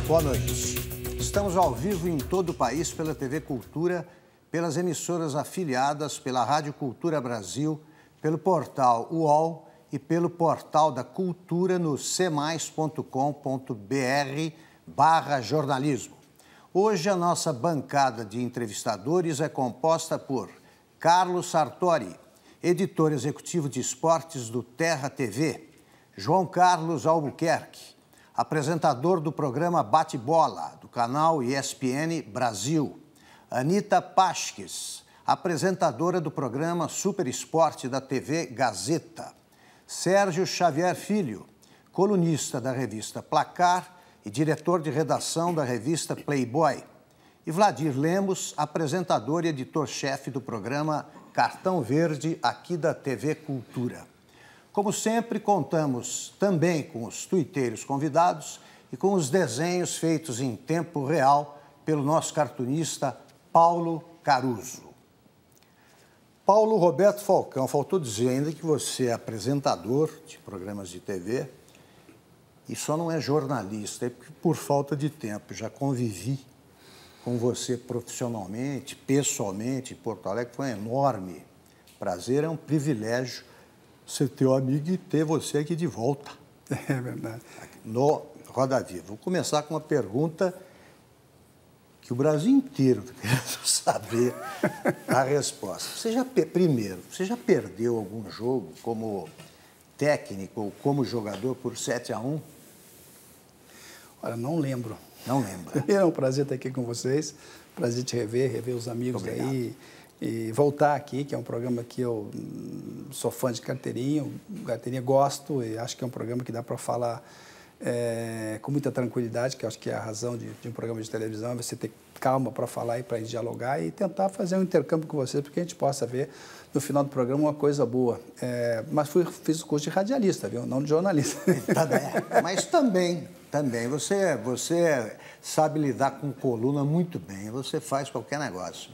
Boa noite. Estamos ao vivo em todo o país pela TV Cultura, pelas emissoras afiliadas, pela Rádio Cultura Brasil, pelo portal UOL e pelo portal da Cultura no cmais.com.br/jornalismo. Hoje a nossa bancada de entrevistadores é composta por Carlos Sartori, editor executivo de esportes do Terra TV, João Carlos Albuquerque, apresentador do programa Bate-Bola, do canal ESPN Brasil, Anita Pasques, apresentadora do programa Super Esporte da TV Gazeta, Sérgio Xavier Filho, colunista da revista Placar e diretor de redação da revista Playboy, e Vladir Lemos, apresentador e editor-chefe do programa Cartão Verde, aqui da TV Cultura. Como sempre, contamos também com os tuiteiros convidados e com os desenhos feitos em tempo real pelo nosso cartunista Paulo Caruso. Paulo Roberto Falcão, faltou dizer ainda que você é apresentador de programas de TV e só não é jornalista, é por falta de tempo. Já convivi com você profissionalmente, pessoalmente, em Porto Alegre, foi um enorme prazer, é um privilégio ser teu amigo e ter você aqui de volta. É verdade. No Roda Viva. Vou começar com uma pergunta que o Brasil inteiro está querendo saber a resposta. Primeiro, você já perdeu algum jogo como técnico ou como jogador por 7-1? Olha, não lembro. Não lembro. É um prazer estar aqui com vocês, prazer te rever os amigos aí e voltar aqui, que é um programa que eu sou fã de carteirinha gosto e acho que é um programa que dá para falar com muita tranquilidade, que eu acho que é a razão de um programa de televisão, é você ter calma para falar e para dialogar e tentar fazer um intercâmbio com vocês, para que a gente possa ver no final do programa uma coisa boa. Mas fiz o curso de radialista, viu? Não de jornalista. Mas também você sabe lidar com coluna muito bem, você faz qualquer negócio.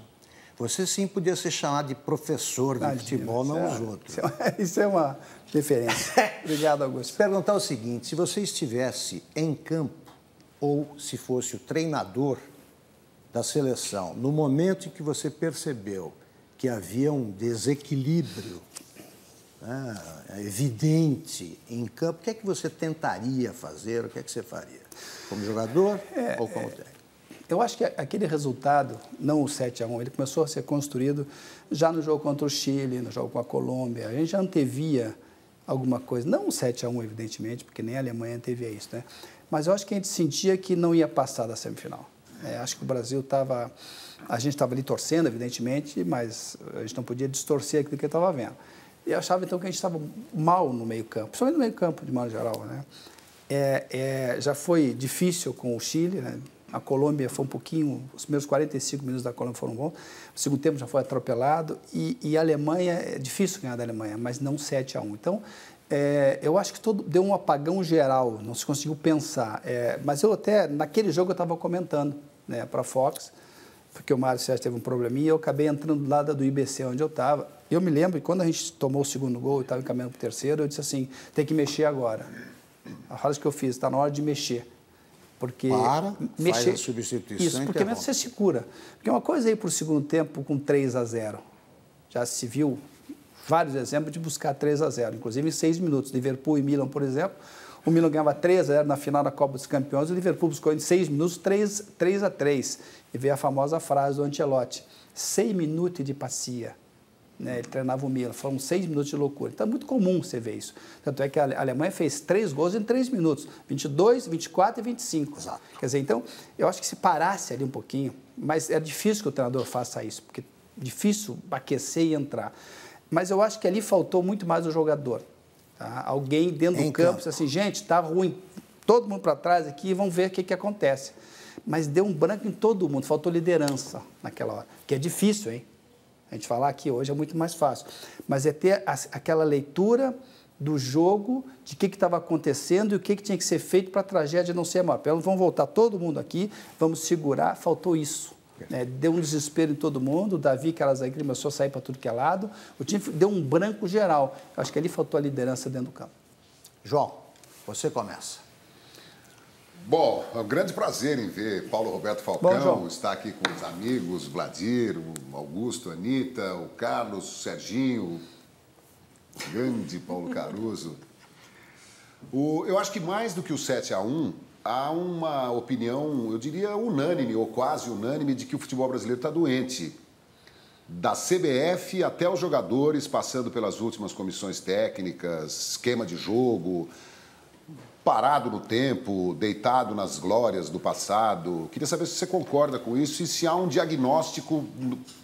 Você sim podia ser chamado de professor de futebol, não os outros. Isso é uma referência. Obrigado, Augusto. Perguntar o seguinte, se você estivesse em campo ou se fosse o treinador da seleção, no momento em que você percebeu que havia um desequilíbrio evidente em campo, o que é que você tentaria fazer, o que é que você faria? Como jogador ou como técnico? Eu acho que aquele resultado, não o 7-1, ele começou a ser construído já no jogo contra o Chile, no jogo com a Colômbia. A gente já antevia alguma coisa, não o 7-1, evidentemente, porque nem a Alemanha antevia isso, né? Mas eu acho que a gente sentia que não ia passar da semifinal. Acho que o Brasil estava... A gente estava ali torcendo, evidentemente, mas a gente não podia distorcer aquilo que estava vendo. E eu achava, então, que a gente estava mal no meio-campo, principalmente no meio-campo, de modo geral, né? Já foi difícil com o Chile, né? A Colômbia foi um pouquinho, os primeiros 45 minutos da Colômbia foram bons, o segundo tempo já foi atropelado, e a Alemanha, é difícil ganhar da Alemanha, mas não 7-1. Então, eu acho que deu um apagão geral, não se conseguiu pensar. Mas eu até, naquele jogo eu estava comentando, né, para a Fox, porque o Mário Sérgio teve um probleminha, e eu acabei entrando do lado do IBC, onde eu estava. Eu me lembro que quando a gente tomou o segundo gol e estava encaminhando para o terceiro, eu disse assim, tem que mexer agora. A frase que eu fiz, está na hora de mexer. Porque faz a substituição. Isso, porque mesmo você se cura. Porque uma coisa é ir para o segundo tempo com 3-0. Já se viu vários exemplos de buscar 3-0, inclusive em 6 minutos. Liverpool e Milan, por exemplo, o Milan ganhava 3-0 na final da Copa dos Campeões, o Liverpool buscou em 6 minutos 3-3. E veio a famosa frase do Ancelotti, 6 minutos de passia. Né? Ele treinava o Milan, foram 6 minutos de loucura. Então é muito comum você ver isso. Tanto é que a Alemanha fez 3 gols em 3 minutos, 22, 24 e 25. Exato. Quer dizer, então, eu acho que se parasse ali um pouquinho, mas é difícil que o treinador faça isso, porque é difícil aquecer e entrar. Mas eu acho que ali faltou muito mais o jogador. Tá? Alguém dentro do campo disse assim, gente, está ruim, todo mundo para trás aqui, vamos ver o que acontece. Mas deu um branco em todo mundo, faltou liderança naquela hora, que é difícil, hein? A gente falar aqui hoje é muito mais fácil. Mas é ter aquela leitura do jogo, de o que estava acontecendo e o que tinha que ser feito para a tragédia não ser maior. Vamos voltar todo mundo aqui, vamos segurar, faltou isso. Deu um desespero em todo mundo, o Davi, que era zagueiro, começou a sair para tudo que é lado, o time deu um branco geral. Eu acho que ali faltou a liderança dentro do campo. João, você começa. Bom, é um grande prazer em ver Paulo Roberto Falcão, está aqui com os amigos, Vladir, o Augusto, a Anitta, o Carlos, o Serginho, o grande Paulo Caruso. Eu acho que mais do que o 7-1, há uma opinião, eu diria unânime, ou quase unânime, de que o futebol brasileiro está doente. Da CBF até os jogadores, passando pelas últimas comissões técnicas, esquema de jogo, parado no tempo, deitado nas glórias do passado. Queria saber se você concorda com isso e se há um diagnóstico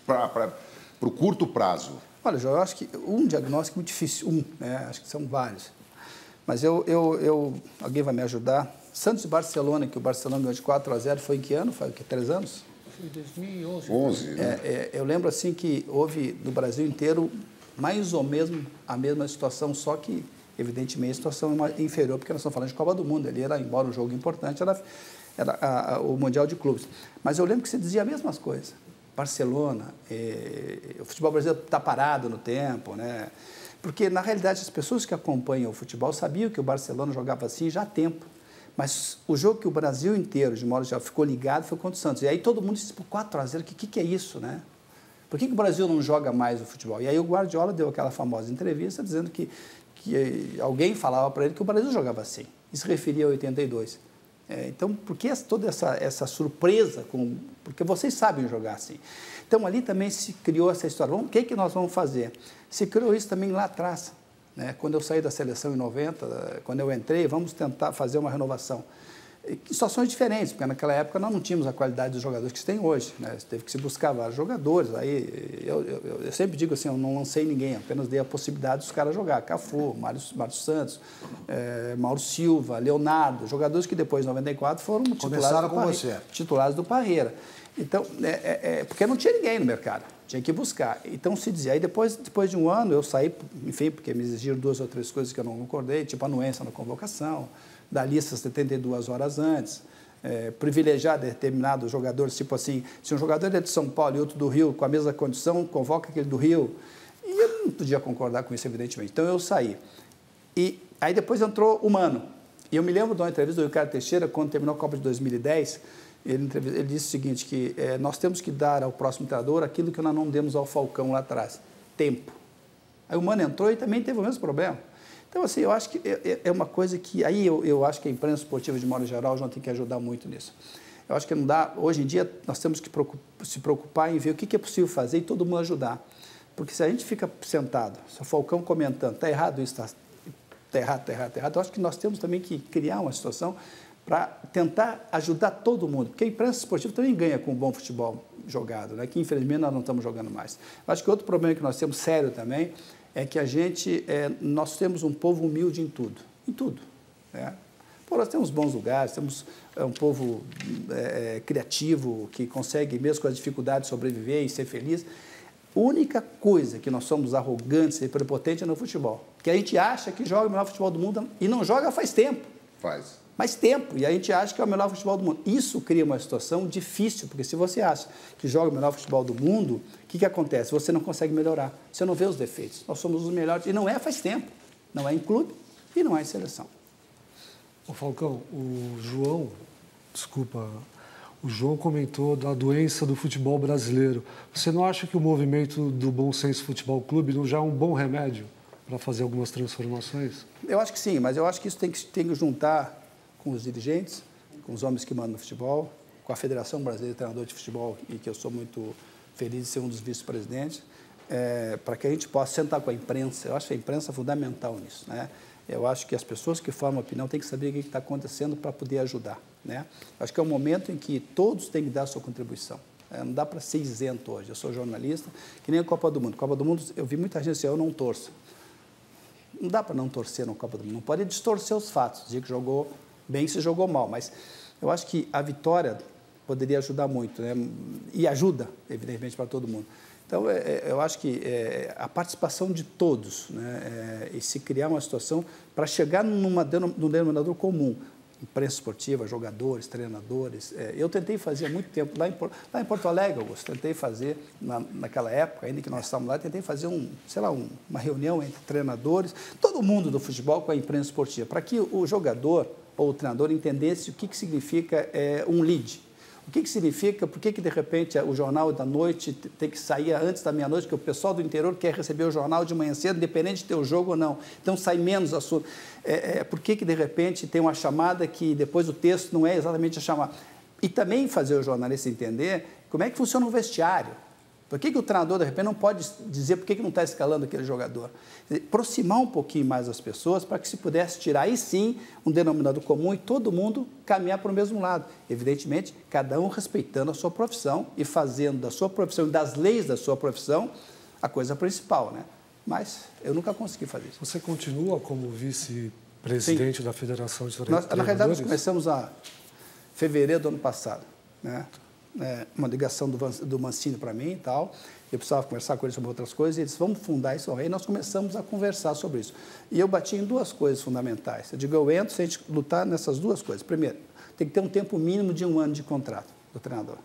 para o curto prazo. Olha, João, eu acho que um diagnóstico é muito difícil, acho que são vários. Mas alguém vai me ajudar. Santos e Barcelona, que o Barcelona ganhou de 4-0, foi em que ano? Foi 3 anos? Foi em 2011. 11, né? Eu lembro assim que houve no Brasil inteiro mais ou menos a mesma situação, só que evidentemente a situação é inferior, porque nós estamos falando de Copa do Mundo, ali era, embora um jogo importante, era o Mundial de Clubes. Mas eu lembro que você dizia as mesmas coisas. Barcelona, o futebol brasileiro está parado no tempo, né? Porque, na realidade, as pessoas que acompanham o futebol sabiam que o Barcelona jogava assim já há tempo. Mas o jogo que o Brasil inteiro, de modo geral, ficou ligado foi contra o Santos. E aí todo mundo disse, 4-0, o que é isso, né? Por que o Brasil não joga mais o futebol? E aí o Guardiola deu aquela famosa entrevista dizendo que alguém falava para ele que o Brasil jogava assim. Isso se referia a 82. Então, por que toda essa surpresa? Porque vocês sabem jogar assim. Então, ali também se criou essa história. O que nós vamos fazer? Se criou isso também lá atrás. Né? Quando eu saí da seleção em 90, quando eu entrei, vamos tentar fazer uma renovação. Situações diferentes, porque naquela época nós não tínhamos a qualidade dos jogadores que se tem hoje. Né? Teve que se buscar vários jogadores. Aí, eu sempre digo assim, eu não lancei ninguém, apenas dei a possibilidade dos caras jogar. Cafu, Mário Santos, Mauro Silva, Leonardo, jogadores que depois de 94 foram titulares do Parreira. Então, porque não tinha ninguém no mercado, tinha que buscar. Então, se dizia. Aí, depois de um ano, eu saí, enfim, porque me exigiram 2 ou 3 coisas que eu não concordei, tipo a anuência na convocação, da lista 72 horas antes, privilegiar determinados jogadores, tipo assim, se um jogador é de São Paulo e outro do Rio, com a mesma condição, convoca aquele do Rio. E eu não podia concordar com isso, evidentemente. Então, eu saí. E aí, depois entrou o Mano. E eu me lembro de uma entrevista do Ricardo Teixeira, quando terminou a Copa de 2010, ele disse o seguinte, que nós temos que dar ao próximo treinador aquilo que nós não demos ao Falcão lá atrás, tempo. Aí o Mano entrou e também teve o mesmo problema. Então, assim, eu acho que é uma coisa que... Aí eu acho que a imprensa esportiva, de modo geral, já tem que ajudar muito nisso. Eu acho que não dá... Hoje em dia, nós temos que se preocupar em ver o que é possível fazer e todo mundo ajudar. Porque se a gente fica sentado, se o Falcão comentando, está errado isso, está errado, eu acho que nós temos também que criar uma situação para tentar ajudar todo mundo. Porque a imprensa esportiva também ganha com um bom futebol jogado, né? Que infelizmente nós não estamos jogando mais. Eu acho que outro problema que nós temos sério também é que nós temos um povo humilde em tudo. Né? Pô, nós temos bons lugares, temos um povo criativo, que consegue, mesmo com as dificuldades, sobreviver e ser feliz. A única coisa que nós somos arrogantes e prepotentes é no futebol. Que a gente acha que joga o melhor futebol do mundo e não joga faz tempo. Mais tempo, e a gente acha que é o melhor futebol do mundo. Isso cria uma situação difícil, porque se você acha que joga o melhor futebol do mundo, o que acontece? Você não consegue melhorar, você não vê os defeitos. Nós somos os melhores, e não é faz tempo, não é em clube e não é em seleção. Ô Falcão, o João comentou da doença do futebol brasileiro. Você não acha que o movimento do Bom Senso Futebol Clube não já é um bom remédio para fazer algumas transformações? Eu acho que sim, mas eu acho que isso tem que juntar com os dirigentes, com os homens que mandam no futebol, com a Federação Brasileira de Treinadores de Futebol, e que eu sou muito feliz de ser um dos vice-presidentes, para que a gente possa sentar com a imprensa. Eu acho que a imprensa é fundamental nisso, né? Eu acho que as pessoas que formam opinião têm que saber o que está acontecendo para poder ajudar, né? Eu acho que é um momento em que todos têm que dar a sua contribuição. Não dá para ser isento hoje. Eu sou jornalista, que nem a Copa do Mundo. Copa do Mundo, eu vi muita gente dizer, eu não torço. Não dá para não torcer na Copa do Mundo. Não pode distorcer os fatos, dizer que jogou bem, se jogou mal. Mas eu acho que a vitória poderia ajudar muito, né? E ajuda, evidentemente, para todo mundo. Então, eu acho que a participação de todos, né? E se criar uma situação para chegar num denominador comum, imprensa esportiva, jogadores, treinadores. Eu tentei fazer há muito tempo, lá em Porto Alegre, Augusto, tentei fazer, naquela época, ainda que nós estávamos lá, tentei fazer uma reunião entre treinadores, todo mundo do futebol com a imprensa esportiva, para que o jogador, ou o treinador entendesse o que significa um lead. O que significa, por que de repente o jornal da noite tem que sair antes da meia-noite, porque o pessoal do interior quer receber o jornal de manhã cedo, independente de ter o jogo ou não. Então sai menos assunto. Por que de repente tem uma chamada que depois o texto não é exatamente a chamada. E também fazer o jornalista entender como é que funciona o vestiário. Por que o treinador, de repente, não pode dizer por que não está escalando aquele jogador? Aproximar um pouquinho mais as pessoas para que se pudesse tirar, aí sim, um denominador comum e todo mundo caminhar para o mesmo lado. Evidentemente, cada um respeitando a sua profissão e fazendo da sua profissão e das leis da sua profissão a coisa principal, né? Mas eu nunca consegui fazer isso. Você continua como vice-presidente da Federação de Treinadores? Na realidade, nós começamos em fevereiro do ano passado, né? Uma ligação do Mancini para mim e tal, eu precisava conversar com eles sobre outras coisas, e eles vamos fundar isso aí, nós começamos a conversar sobre isso. E eu bati em duas coisas fundamentais. Eu digo, eu entro se a gente lutar nessas duas coisas. Primeiro, tem que ter um tempo mínimo de 1 ano de contrato do treinador.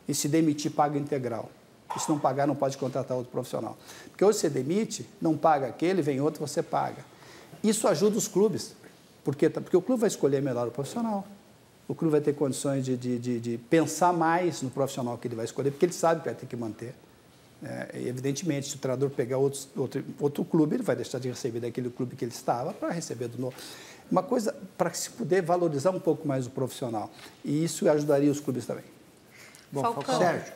E se demitir, paga integral. E se não pagar, não pode contratar outro profissional. Porque hoje você demite, não paga aquele, vem outro, você paga. Isso ajuda os clubes. Por quê? Porque o clube vai escolher melhor o profissional. O clube vai ter condições de pensar mais no profissional que ele vai escolher, porque ele sabe que vai ter que manter. E, evidentemente, se o treinador pegar outro clube, ele vai deixar de receber daquele clube que ele estava para receber do novo. Uma coisa para se poder valorizar um pouco mais o profissional. E isso ajudaria os clubes também. Bom, Falcão. Sérgio,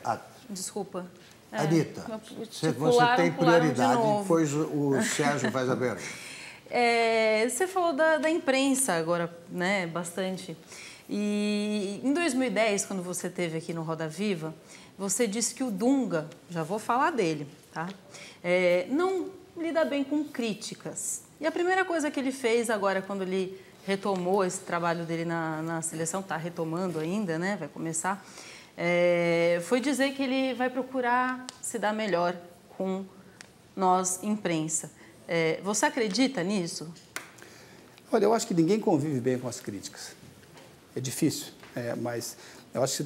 Desculpa. Anitta, você tem pularam prioridade, de novo. depois o Sérgio faz a pergunta. Você falou da imprensa agora, né, bastante. E em 2010, quando você esteve aqui no Roda Viva, você disse que o Dunga, já vou falar dele, tá? Não lida bem com críticas. E a primeira coisa que ele fez agora, quando ele retomou esse trabalho dele na seleção, está retomando ainda, né? Vai começar, foi dizer que ele vai procurar se dar melhor com nós, imprensa. Você acredita nisso? Olha, eu acho que ninguém convive bem com as críticas. É difícil, mas eu acho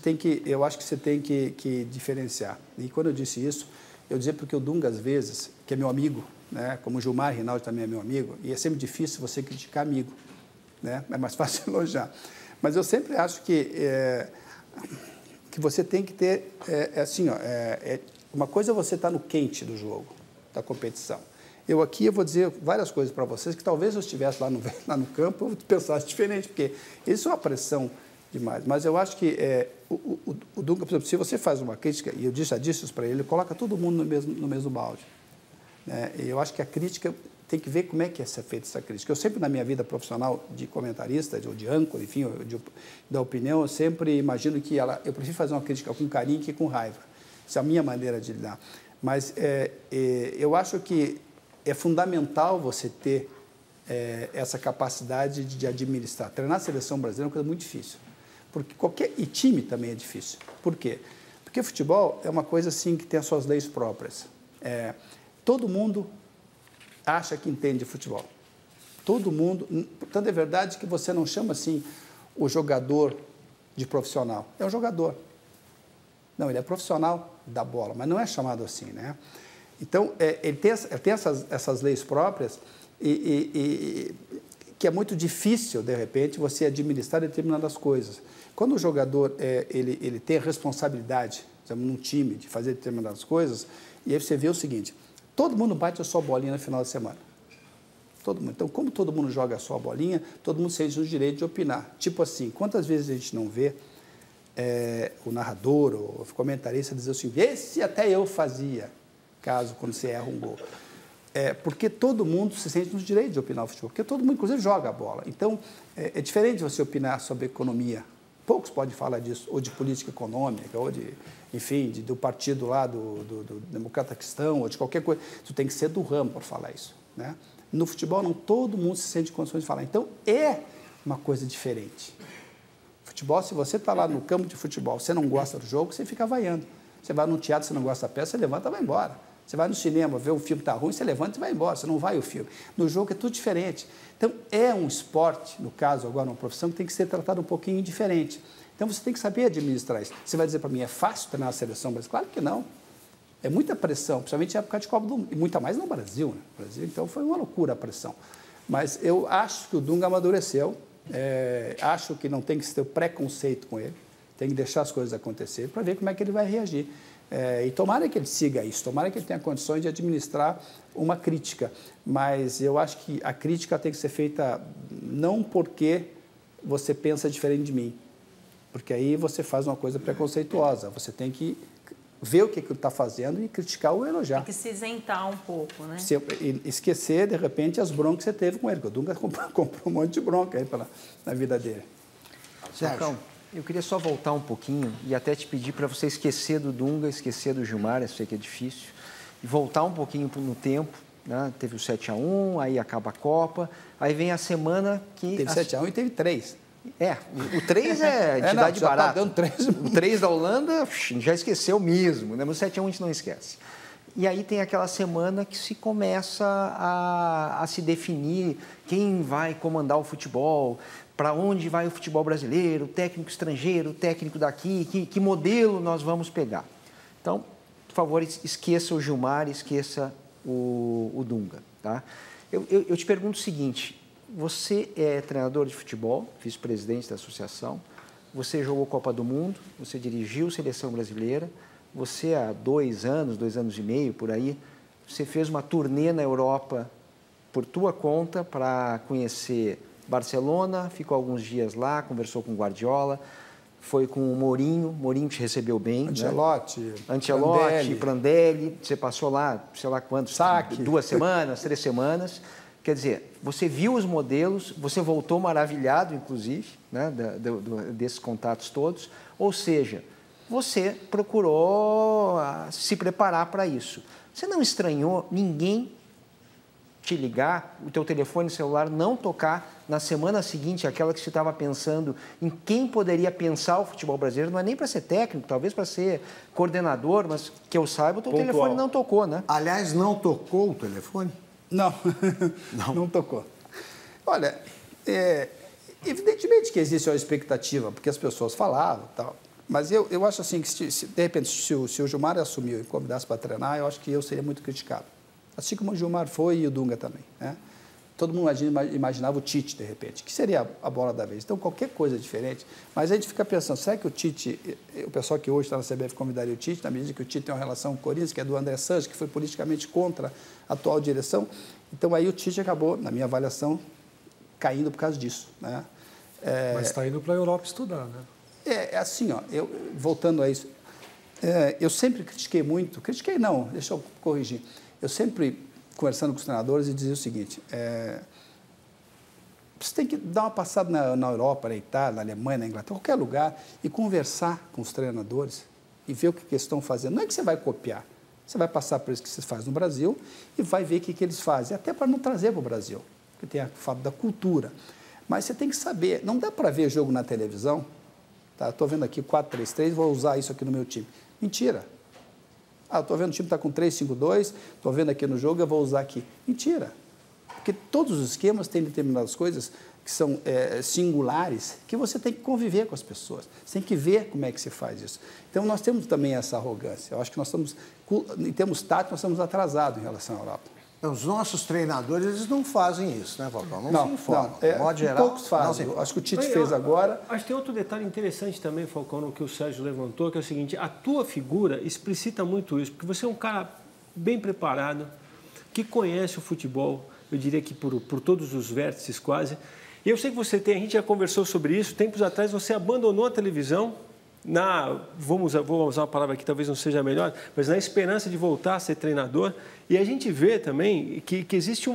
que você tem que diferenciar. E quando eu disse isso, eu dizia porque o Dunga, às vezes, que é meu amigo, né, como o Gilmar Rinaldi também é meu amigo, e é sempre difícil você criticar amigo, né? É mais fácil elogiar. Mas eu sempre acho que você tem que ter, uma coisa é você estar no quente do jogo, da competição. Eu vou dizer várias coisas para vocês que talvez eu estivesse lá no campo eu pensasse diferente, porque isso é uma pressão demais. Mas eu acho que o Dunga, por exemplo, se você faz uma crítica, e eu já disse isso para ele coloca todo mundo no mesmo balde. E eu acho que a crítica tem que ver como é que é feita essa crítica. Eu sempre, na minha vida profissional de comentarista, ou de âncora, enfim, da opinião, eu sempre imagino que eu prefiro fazer uma crítica com carinho que com raiva. Essa é a minha maneira de lidar. Mas eu acho que é fundamental você ter essa capacidade de administrar. Treinar a seleção brasileira é uma coisa muito difícil. E time também é difícil. Por quê? Porque futebol é uma coisa assim que tem as suas leis próprias. Todo mundo acha que entende de futebol. Todo mundo. Portanto, é verdade que você não chama assim o jogador de profissional. É um jogador. Não, ele é profissional da bola, mas não é chamado assim, né? Então, ele tem essas leis próprias que é muito difícil, de repente, você administrar determinadas coisas. Quando o jogador ele tem a responsabilidade, exemplo, num time, de fazer determinadas coisas, e aí você vê o seguinte, todo mundo bate a sua bolinha no final da semana. Todo mundo. Então, como todo mundo joga a sua bolinha, todo mundo sente o direito de opinar. Tipo assim, quantas vezes a gente não vê o narrador ou o comentarista dizer assim, esse até eu fazia, caso quando você erra um gol. Porque todo mundo se sente no direito de opinar o futebol, porque todo mundo, inclusive, joga a bola. Então, é diferente você opinar sobre economia. Poucos podem falar disso, ou de política econômica, ou do partido lá do Democrata Cristão, ou de qualquer coisa. Tu tem que ser do ramo para falar isso, né? No futebol, não todo mundo se sente em condições de falar. Então, é uma coisa diferente. Futebol, se você está lá no campo de futebol, você não gosta do jogo, você fica vaiando. Você vai no teatro, você não gosta da peça, você levanta e vai embora. Você vai no cinema, vê um filme que está ruim, você levanta e vai embora, você não vai ao filme. No jogo é tudo diferente. Então, é um esporte, no caso agora uma profissão, que tem que ser tratado um pouquinho diferente. Então, você tem que saber administrar isso. Você vai dizer para mim, é fácil treinar a seleção brasileira? Claro que não. É muita pressão, principalmente na época de Copa do Mundo, e muita mais no Brasil, né? Brasil, então, foi uma loucura a pressão. Mas eu acho que o Dunga amadureceu, Acho que não tem que ter preconceito com ele, tem que deixar as coisas acontecer para ver como é que ele vai reagir. E tomara que ele siga isso, tomara que ele tenha condições de administrar uma crítica. Mas eu acho que a crítica tem que ser feita não porque você pensa diferente de mim, porque aí você faz uma coisa preconceituosa. Você tem que ver o que ele está fazendo e criticar ou elogiar. Tem que se isentar um pouco, né? Esquecer, de repente, as broncas que você teve com ele, porque o Dunga comprou um monte de bronca aí na vida dele. Sérgio, eu queria só voltar um pouquinho e até te pedir para você esquecer do Dunga, esquecer do Gilmar, eu sei que é difícil, e voltar um pouquinho no tempo, né? Teve o 7-1, aí acaba a Copa, aí vem a semana que... Teve 7-1 e teve 3. O 3 é entidade barata. Tá dando 3. O 3 da Holanda já esqueceu mesmo, né? Mas o 7-1 a gente não esquece. E aí tem aquela semana que se começa a se definir quem vai comandar o futebol, para onde vai o futebol brasileiro, técnico estrangeiro, técnico daqui, que modelo nós vamos pegar. Então, por favor, esqueça o Gilmar, esqueça o Dunga. Tá? Eu te pergunto o seguinte, você é treinador de futebol, vice-presidente da associação, você jogou Copa do Mundo, você dirigiu Seleção Brasileira, você há 2 anos e meio, por aí, você fez uma turnê na Europa por tua conta para conhecer Barcelona, ficou alguns dias lá, conversou com o Guardiola, foi com o Mourinho te recebeu bem. Ancelotti, Prandelli, você passou lá, sei lá quantos, Saque. 2 semanas, 3 semanas. Quer dizer, você viu os modelos, você voltou maravilhado, inclusive, né, desses contatos todos, ou seja, você procurou se preparar para isso. Você não estranhou ninguém te ligar, o teu telefone celular não tocar na semana seguinte, aquela que você estava pensando em quem poderia pensar o futebol brasileiro, não é nem para ser técnico, talvez para ser coordenador, mas que eu saiba, o teu telefone não tocou, né? Aliás, não tocou o telefone? Não, não tocou. Olha, evidentemente que existe uma expectativa, porque as pessoas falavam e tal, mas eu acho assim que, de repente, se o Gilmar assumiu e me convidasse para treinar, eu acho que eu seria muito criticado. Assim como o Gilmar foi e o Dunga também, né? Todo mundo imaginava o Tite, de repente, que seria a bola da vez. Então, qualquer coisa diferente. Mas a gente fica pensando, será que o Tite, o pessoal que hoje está na CBF convidaria o Tite, na medida que o Tite tem uma relação com o Corinthians, que é do André Sanches, que foi politicamente contra a atual direção. Então, aí o Tite acabou, na minha avaliação, caindo por causa disso, né? Mas está indo para a Europa estudar, né? É assim, ó, voltando a isso, eu sempre critiquei muito, deixa eu corrigir, eu sempre, conversando com os treinadores, e dizia o seguinte, você tem que dar uma passada na Europa, na Itália, na Alemanha, na Inglaterra, qualquer lugar, e conversar com os treinadores e ver o que eles estão fazendo. Não é que você vai copiar, você vai passar por isso que você faz no Brasil e vai ver o que eles fazem, até para não trazer para o Brasil, porque tem a fato da cultura. Mas você tem que saber, não dá para ver jogo na televisão, tá? Estou vendo aqui 4-3-3, vou usar isso aqui no meu time. Mentira. Estou vendo o time está com 3-5-2, estou vendo aqui no jogo, eu vou usar aqui. Mentira. Porque todos os esquemas têm determinadas coisas que são singulares, que você tem que conviver com as pessoas. Você tem que ver como é que se faz isso. Então, nós temos também essa arrogância. Eu acho que nós estamos, em termos táticos, nós estamos atrasados em relação à Europa. Os nossos treinadores, eles não fazem isso, né, Falcão? Não se informam. De modo geral, poucos fazem. Acho que o Tite fez agora. Acho que tem outro detalhe interessante também, Falcão, no que o Sérgio levantou, que é o seguinte, a tua figura explicita muito isso, porque você é um cara bem preparado, que conhece o futebol, eu diria que por todos os vértices quase. E eu sei que você tem, a gente já conversou sobre isso, tempos atrás você abandonou a televisão, vou usar uma palavra que talvez não seja a melhor, mas na esperança de voltar a ser treinador. E a gente vê também que existe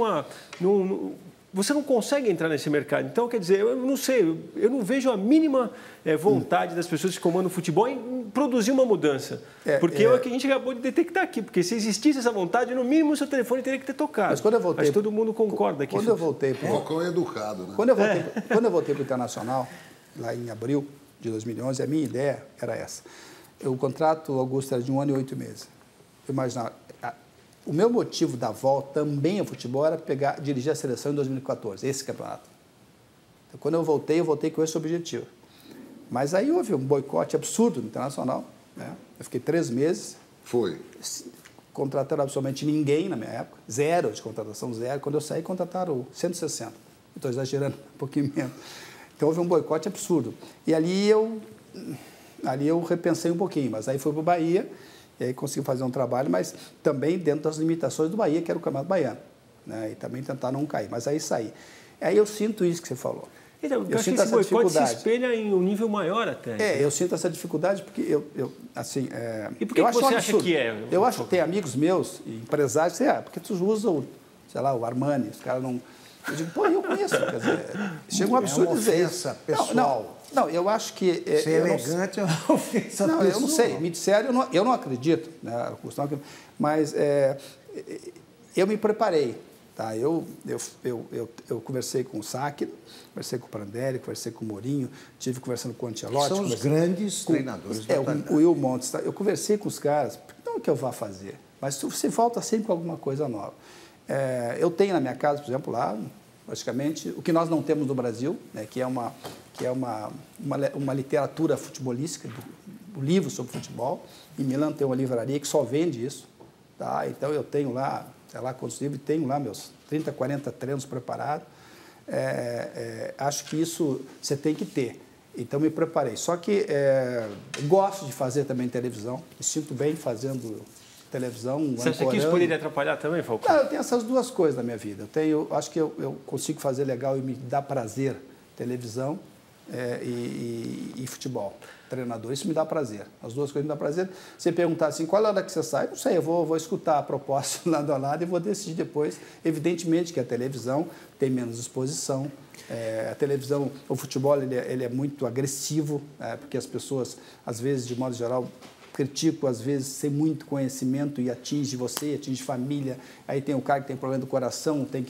você não consegue entrar nesse mercado. Então, quer dizer, eu não sei, eu não vejo a mínima vontade das pessoas que comandam o futebol em produzir uma mudança. Porque é o que a gente acabou de detectar aqui. Porque se existisse essa vontade, no mínimo o seu telefone teria que ter tocado. Mas quando eu voltei, acho que todo mundo concorda aqui. Quando eu voltei... O Falcão é educado, né? Quando eu voltei para o Internacional, lá em abril de 2011, a minha ideia era essa. O contrato, Augusto, era de 1 ano e 8 meses. Eu imaginava... O meu motivo da volta também ao futebol era dirigir a seleção em 2014, esse campeonato. Então, quando eu voltei com esse objetivo. Mas aí houve um boicote absurdo no Internacional, né? Eu fiquei 3 meses. Foi. Contrataram absolutamente ninguém na minha época, 0 de contratação, 0. Quando eu saí, contrataram 160. Estou exagerando um pouquinho menos. Então houve um boicote absurdo. E ali eu repensei um pouquinho, mas aí fui para o Bahia, e aí consegui fazer um trabalho, mas também dentro das limitações do Bahia, que era o Campeonato Baiano, né? E também tentar não cair, mas aí saí. Aí eu sinto isso que você falou. Então, eu acho que esse boicote se espelha em um nível maior até. Eu sinto essa dificuldade porque E por que você acha que é? Eu acho que tem amigos meus, empresários, porque tu usa o Armani, os caras não... Eu digo, pô, eu conheço, quer dizer, chega um absurdo dizer isso. Pessoal. Não, eu acho que... Ser elegante é uma ofensa pessoal. Eu não sei, me disseram, eu não acredito, né, mas eu me preparei, tá? Eu conversei com o Sacchi, conversei com o Prandelli, conversei com o Mourinho, estive conversando com o Ancelotti. São os grandes treinadores da atualidade. O Will Montes, tá? Eu conversei com os caras, não que eu vá fazer, mas você volta sempre com alguma coisa nova. Eu tenho na minha casa, por exemplo, lá, praticamente, o que nós não temos no Brasil, né, que é uma literatura futebolística, um livro sobre futebol. Em Milão tem uma livraria que só vende isso. Tá? Então eu tenho lá, sei lá quantos livros, tenho lá meus 30, 40 treinos preparados. Acho que isso você tem que ter. Então me preparei. Só que gosto de fazer também televisão, me sinto bem fazendo televisão. Você acha que isso poderia atrapalhar também, Falcão? Não, eu tenho essas duas coisas na minha vida. Acho que eu consigo fazer legal e me dá prazer televisão e futebol, treinador. Isso me dá prazer. As duas coisas me dão prazer. Você perguntar assim, qual é a hora que você sai? Não sei, eu vou escutar a proposta lado a lado e vou decidir depois. Evidentemente que a televisão tem menos exposição. A televisão, o futebol, ele é muito agressivo, porque as pessoas, às vezes, de modo geral, criticam, às vezes, sem muito conhecimento e atinge você, atinge família. Aí tem o cara que tem problema do coração, tem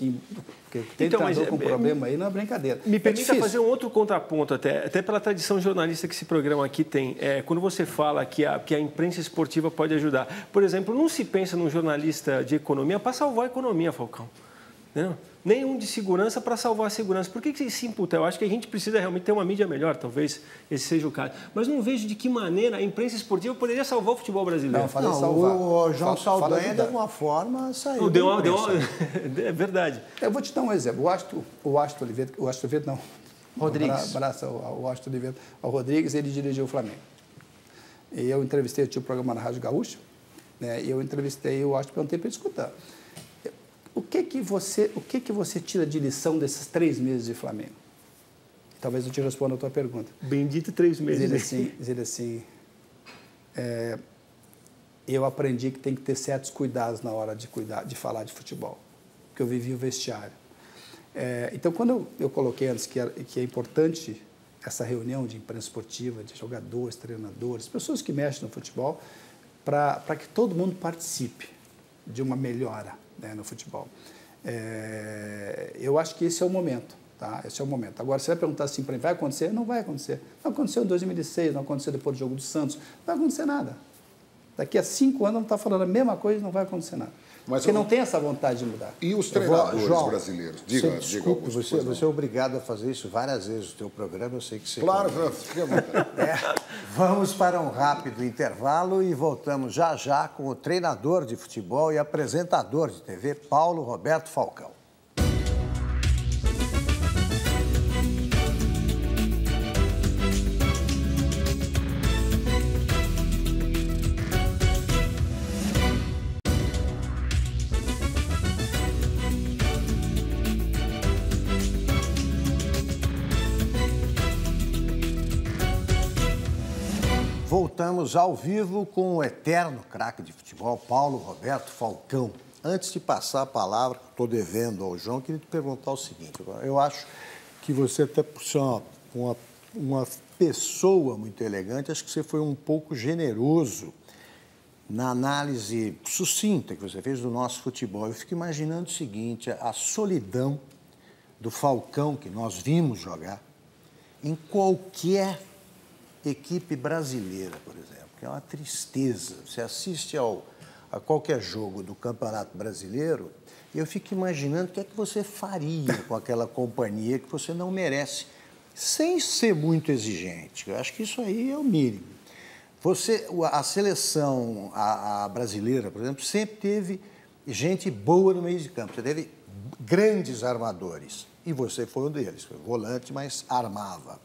treinador com problema aí, não é brincadeira. Me permita fazer um outro contraponto, até pela tradição jornalista que esse programa aqui tem. Quando você fala que a imprensa esportiva pode ajudar. Por exemplo, não se pensa num jornalista de economia para salvar a economia, Falcão. Não? Nenhum de segurança para salvar a segurança. Por que se imputa? Eu acho que a gente precisa realmente ter uma mídia melhor, talvez esse seja o caso. Mas não vejo de que maneira a imprensa esportiva poderia salvar o futebol brasileiro. O João Saldanha, de alguma forma, saiu. É verdade. Eu vou te dar um exemplo. O Washington Oliveira, não. Rodrigues. Abraço ao Washington Oliveira, ao Rodrigues, ele dirigiu o Flamengo. E eu entrevistei, eu tinha um programa na Rádio Gaúcha, né, e eu entrevistei o Washington, perguntei para ele escutar. O que que você tira de lição desses 3 meses de Flamengo? Talvez eu te responda a tua pergunta. Bendito 3 meses. Diz ele assim, eu aprendi que tem que ter certos cuidados na hora de falar de futebol, porque eu vivi o vestiário. Então, quando eu coloquei antes que é importante essa reunião de imprensa esportiva, de jogadores, treinadores, pessoas que mexem no futebol, para que todo mundo participe de uma melhora, né, no futebol. Eu acho que esse é o momento, tá? Esse é o momento. Agora, você vai perguntar assim para mim, vai acontecer? Não vai acontecer. Não aconteceu em 2006, não aconteceu depois do jogo do Santos, não vai acontecer nada. Daqui a 5 anos, não está falando a mesma coisa, não vai acontecer nada. Porque não tem essa vontade de mudar. E os treinadores brasileiros? Desculpe, você é obrigado a fazer isso várias vezes no teu programa, eu sei que você... Claro, fica à vontade. Vamos para um rápido intervalo e voltamos já com o treinador de futebol e apresentador de TV, Paulo Roberto Falcão. Voltamos ao vivo com o eterno craque de futebol, Paulo Roberto Falcão. Antes de passar a palavra, que estou devendo ao João, queria te perguntar o seguinte. Eu acho que você, até por ser uma pessoa muito elegante, acho que você foi um pouco generoso na análise sucinta que você fez do nosso futebol. Eu fico imaginando o seguinte, a solidão do Falcão que nós vimos jogar em qualquer equipe brasileira, por exemplo, que é uma tristeza. Você assiste a qualquer jogo do Campeonato Brasileiro e eu fico imaginando o que é que você faria com aquela companhia que você não merece, sem ser muito exigente. Eu acho que isso aí é o mínimo. A seleção a brasileira, por exemplo, sempre teve gente boa no meio de campo. Você teve grandes armadores. E você foi um deles, foi volante, mas armava.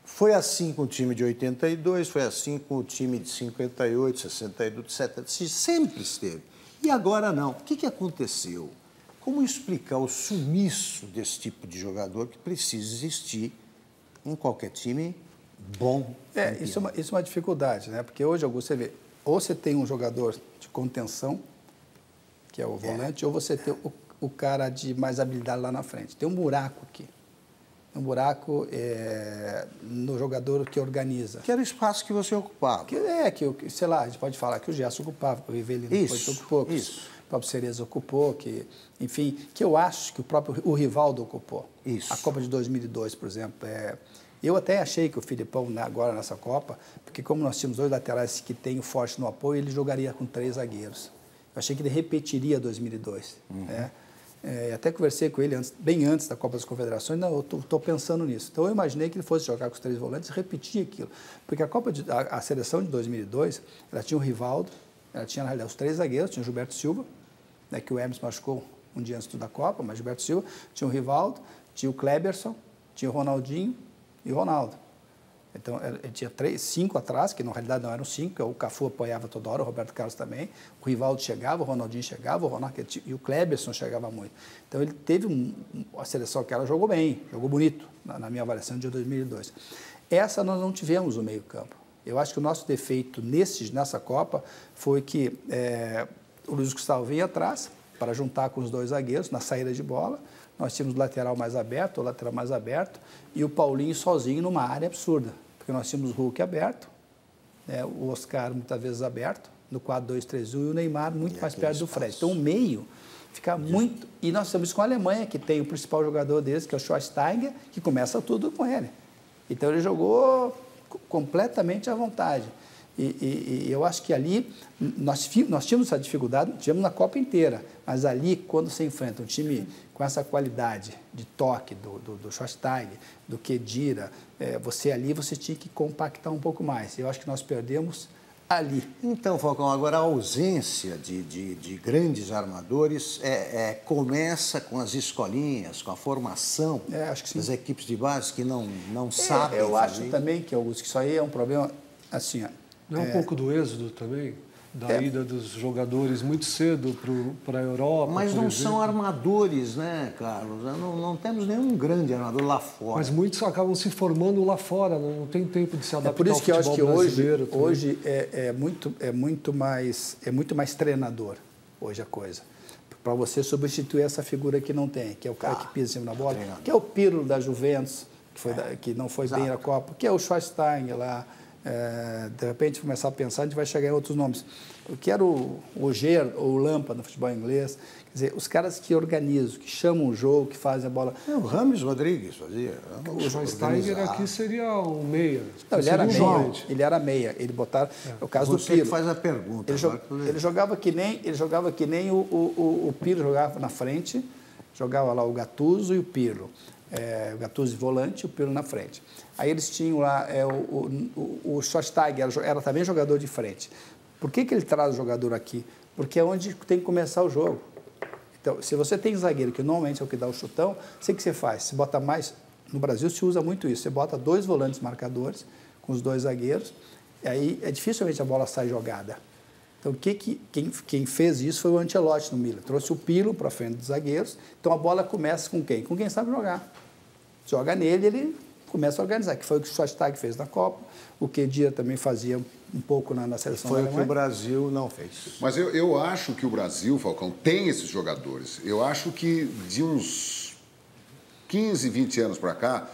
Foi assim com o time de 82, foi assim com o time de 58, 62, 70, sempre esteve. E agora não. O que aconteceu? Como explicar o sumiço desse tipo de jogador que precisa existir em qualquer time bom? Isso é uma dificuldade, né? Porque hoje, Augusto, você vê, ou você tem um jogador de contenção, que é o volante, ou você tem o cara de mais habilidade lá na frente. Tem um buraco aqui. Um buraco no jogador que organiza. Que era o espaço que você ocupava. Sei lá, a gente pode falar que o Gerson ocupava, que o Rivelino ocupou, que o próprio Cerezo ocupou, enfim, que eu acho que o Rivaldo ocupou. Isso. A Copa de 2002, por exemplo. Eu até achei que o Filipão, agora nessa Copa, porque como nós tínhamos 2 laterais que têm o forte no apoio, ele jogaria com 3 zagueiros. Eu achei que ele repetiria 2002, né? Até conversei com ele bem antes da Copa das Confederações, eu estou pensando nisso. Então, eu imaginei que ele fosse jogar com os 3 volantes e repetir aquilo. Porque a seleção de 2002, ela tinha o Rivaldo, ela tinha, na realidade, os 3 zagueiros, tinha o Gilberto Silva, né, que o Hermes machucou um dia antes da Copa, mas Gilberto Silva, tinha o Rivaldo, tinha o Kleberson, tinha o Ronaldinho e o Ronaldo. Então, ele tinha 5 atrás, que na realidade não eram 5, o Cafu apoiava toda hora, o Roberto Carlos também, o Rivaldo chegava, o Ronaldinho chegava, e o Kleberson chegava muito. Então, ele teve a seleção que ela jogou bem, jogou bonito, na minha avaliação de 2002. Essa nós não tivemos no meio-campo. Eu acho que o nosso defeito nessa Copa foi que o Luiz Gustavo vinha atrás para juntar com os 2 zagueiros na saída de bola. Nós tínhamos o lateral mais aberto, e o Paulinho sozinho numa área absurda. Porque nós tínhamos o Hulk aberto, né, o Oscar muitas vezes aberto, no 4-2-3-1, e o Neymar muito mais perto do Fred. Então, o meio fica muito... E nós estamos com a Alemanha, que tem o principal jogador deles, que é o Schweinsteiger, que começa tudo com ele. Então, ele jogou completamente à vontade. E eu acho que ali nós tínhamos essa dificuldade, tivemos na Copa inteira, mas ali, quando você enfrenta um time com essa qualidade de toque do Schweinsteiger, do Khedira, você tinha que compactar um pouco mais. Eu acho que nós perdemos ali. Então, Falcão, agora a ausência de grandes armadores começa com as escolinhas, com a formação acho que sim. das equipes de base que não sabem eu fazer. acho também que isso aí é um problema assim... Não é um pouco do êxodo também? Da ida dos jogadores muito cedo para a Europa? Mas não são armadores, né, Carlos? Não temos nenhum grande armador lá fora. Mas muitos acabam se formando lá fora, não tem tempo de se adaptar por isso que eu acho que hoje é muito mais treinador, hoje a coisa. Para você substituir essa figura que não tem, que é o cara que pisa em cima da bola, que é o Pirlo da Juventus, que não foi bem na Copa, que é o Schweinsteiger lá. De repente, começar a pensar, a gente vai chegar em outros nomes. Eu quero o Ger ou o Lampa no futebol inglês. Quer dizer, os caras que organizam, que chamam o jogo, que fazem a bola. O Rames Rodrigues fazia. O Schweinsteiger aqui seria um meia. Não, ele era meia. Ele era meia. Ele botaram. É o caso do Pirlo. Você faz a pergunta. Ele jogava que nem o Pirlo jogava na frente. Jogava lá o Gattuso e o Pirlo. O Gattuso de volante e o Pirlo na frente. Aí eles tinham lá o Schweinsteiger, era também jogador de frente. Por que ele traz o jogador aqui? Porque é onde tem que começar o jogo. Então, se você tem zagueiro, que normalmente é o que dá o chutão, sei o que você faz. Você bota mais... No Brasil se usa muito isso. Você bota 2 volantes marcadores com os 2 zagueiros, e aí dificilmente a bola sai jogada. Então, quem fez isso foi o Ancelotti no Milan. Trouxe o Pirlo para frente dos zagueiros. Então, a bola começa com quem? Com quem sabe jogar. Joga nele, ele começa a organizar, que foi o que o Schweinsteiger fez na Copa. O Khedira também fazia um pouco na seleção da Alemanha. Foi o que o Brasil não fez. Mas eu acho que o Brasil, Falcão, tem esses jogadores. Eu acho que de uns 15, 20 anos para cá,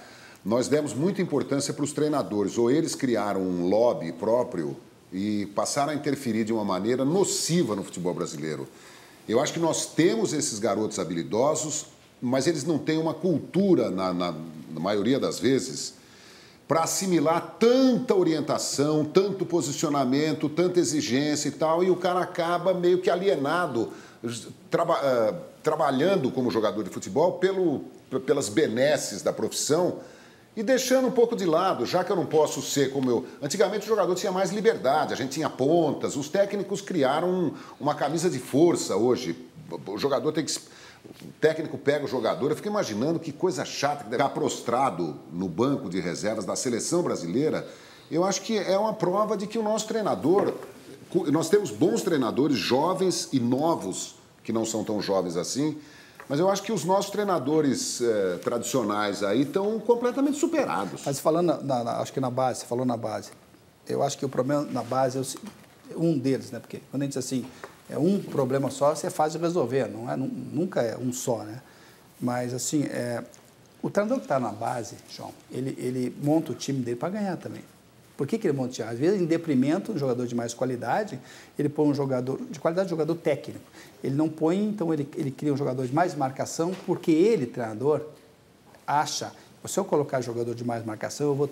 nós demos muita importância para os treinadores. Ou eles criaram um lobby próprio e passaram a interferir de uma maneira nociva no futebol brasileiro. Eu acho que nós temos esses garotos habilidosos, mas eles não têm uma cultura, na maioria das vezes, para assimilar tanta orientação, tanto posicionamento, tanta exigência e tal, e o cara acaba meio que alienado, trabalhando como jogador de futebol pelas benesses da profissão e deixando um pouco de lado, já que eu não posso ser como eu... Antigamente o jogador tinha mais liberdade, a gente tinha pontas, os técnicos criaram uma camisa de força hoje. O jogador tem que O técnico pega o jogador, eu fico imaginando que coisa chata que deve ficar prostrado no banco de reservas da seleção brasileira. Eu acho que é uma prova de que o nosso treinador... Nós temos bons treinadores jovens e novos, que não são tão jovens assim, mas eu acho que os nossos treinadores tradicionais aí estão completamente superados. Mas falando, acho que na base, você falou na base, eu acho que o problema na base é um deles, né? Porque quando a gente diz assim, é um problema só, você é fácil de resolver, nunca é um só, né? Mas assim, o treinador que está na base, João, ele monta o time dele para ganhar também. Por que ele monta o time? Às vezes, em deprimento, um jogador de mais qualidade, ele põe um jogador de qualidade, um jogador técnico. Ele não põe, então ele cria um jogador de mais marcação, porque ele, treinador, acha, se eu colocar jogador de mais marcação, eu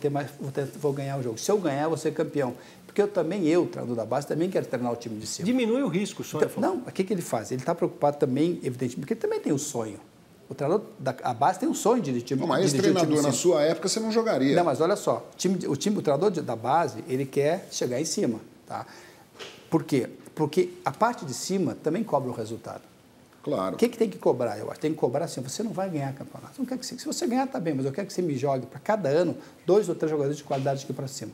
vou ganhar o jogo. Se eu ganhar, eu vou ser campeão. Porque eu, treinador da base, também quero treinar o time de cima. Diminui o risco, só. Então, não, o que ele faz? Ele está preocupado também, evidentemente, porque ele também tem o sonho. O treinador da base tem um sonho de dirigir o time. Mas esse treinador, na sua época, você não jogaria. Não, mas olha só, o treinador da base, ele quer chegar em cima. Tá? Por quê? Porque a parte de cima também cobra o resultado. Claro. O que tem que cobrar? Eu acho tem que cobrar assim, você não vai ganhar campeonato. Não quer que se você ganhar, tá bem, mas eu quero que você me jogue para cada ano 2 ou 3 jogadores de qualidade aqui para cima.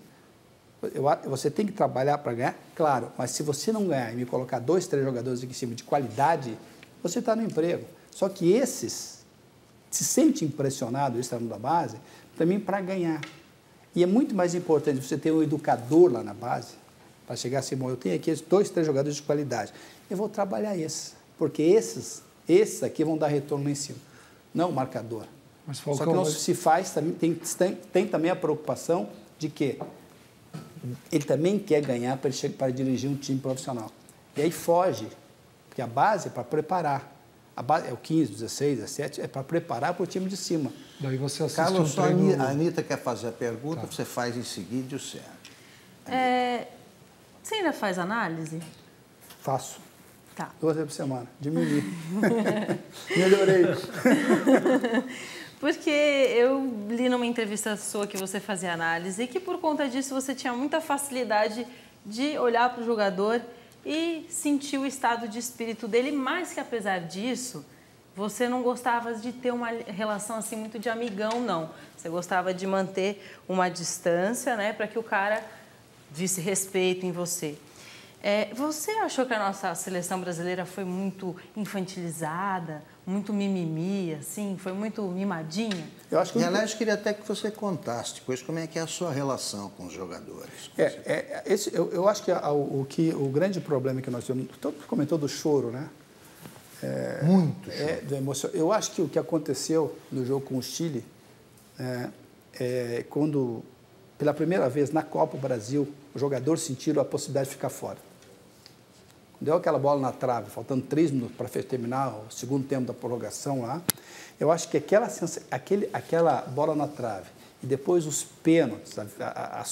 Você tem que trabalhar para ganhar, claro, mas se você não ganhar e me colocar 2, 3 jogadores aqui em cima de qualidade, você está no emprego. Só que esses se sentem impressionados, esse treinador da base, também para ganhar. E é muito mais importante você ter um educador lá na base, para chegar assim, bom, eu tenho aqui 2, 3 jogadores de qualidade. Eu vou trabalhar esses, porque esses aqui vão dar retorno lá em cima, não o marcador. Mas, Falcão, só que não se faz, tem também a preocupação de que ele também quer ganhar para dirigir um time profissional. E aí foge, porque a base é para preparar. A base é o 15, 16, 17, é para preparar para o time de cima. Daí você assiste Carlos, treino... a Anitta quer fazer a pergunta, tá. Você faz em seguida o Sérgio. Você ainda faz análise? Faço. Tá. 2 vezes por semana. Diminui. Melhorei. Porque eu li numa entrevista sua que você fazia análise e que por conta disso você tinha muita facilidade de olhar para o jogador e sentir o estado de espírito dele, mas que apesar disso, você não gostava de ter uma relação assim muito de amigão, não. Você gostava de manter uma distância, né, para que o cara visse respeito em você. Você achou que a nossa seleção brasileira foi muito infantilizada, muito mimimi, assim, foi muito mimadinha? Eu acho que aliás, queria até que você contasse depois como é que é a sua relação com os jogadores. Eu acho que o grande problema que nós temos, todo mundo comentou do choro, né? Muito choro. Do emoção. Eu acho que o que aconteceu no jogo com o Chile, quando, pela primeira vez na Copa do Brasil, os jogadores sentiram a possibilidade de ficar fora. Deu aquela bola na trave, faltando 3 minutos para terminar o segundo tempo da prorrogação lá. Eu acho que aquela bola na trave e depois os pênaltis,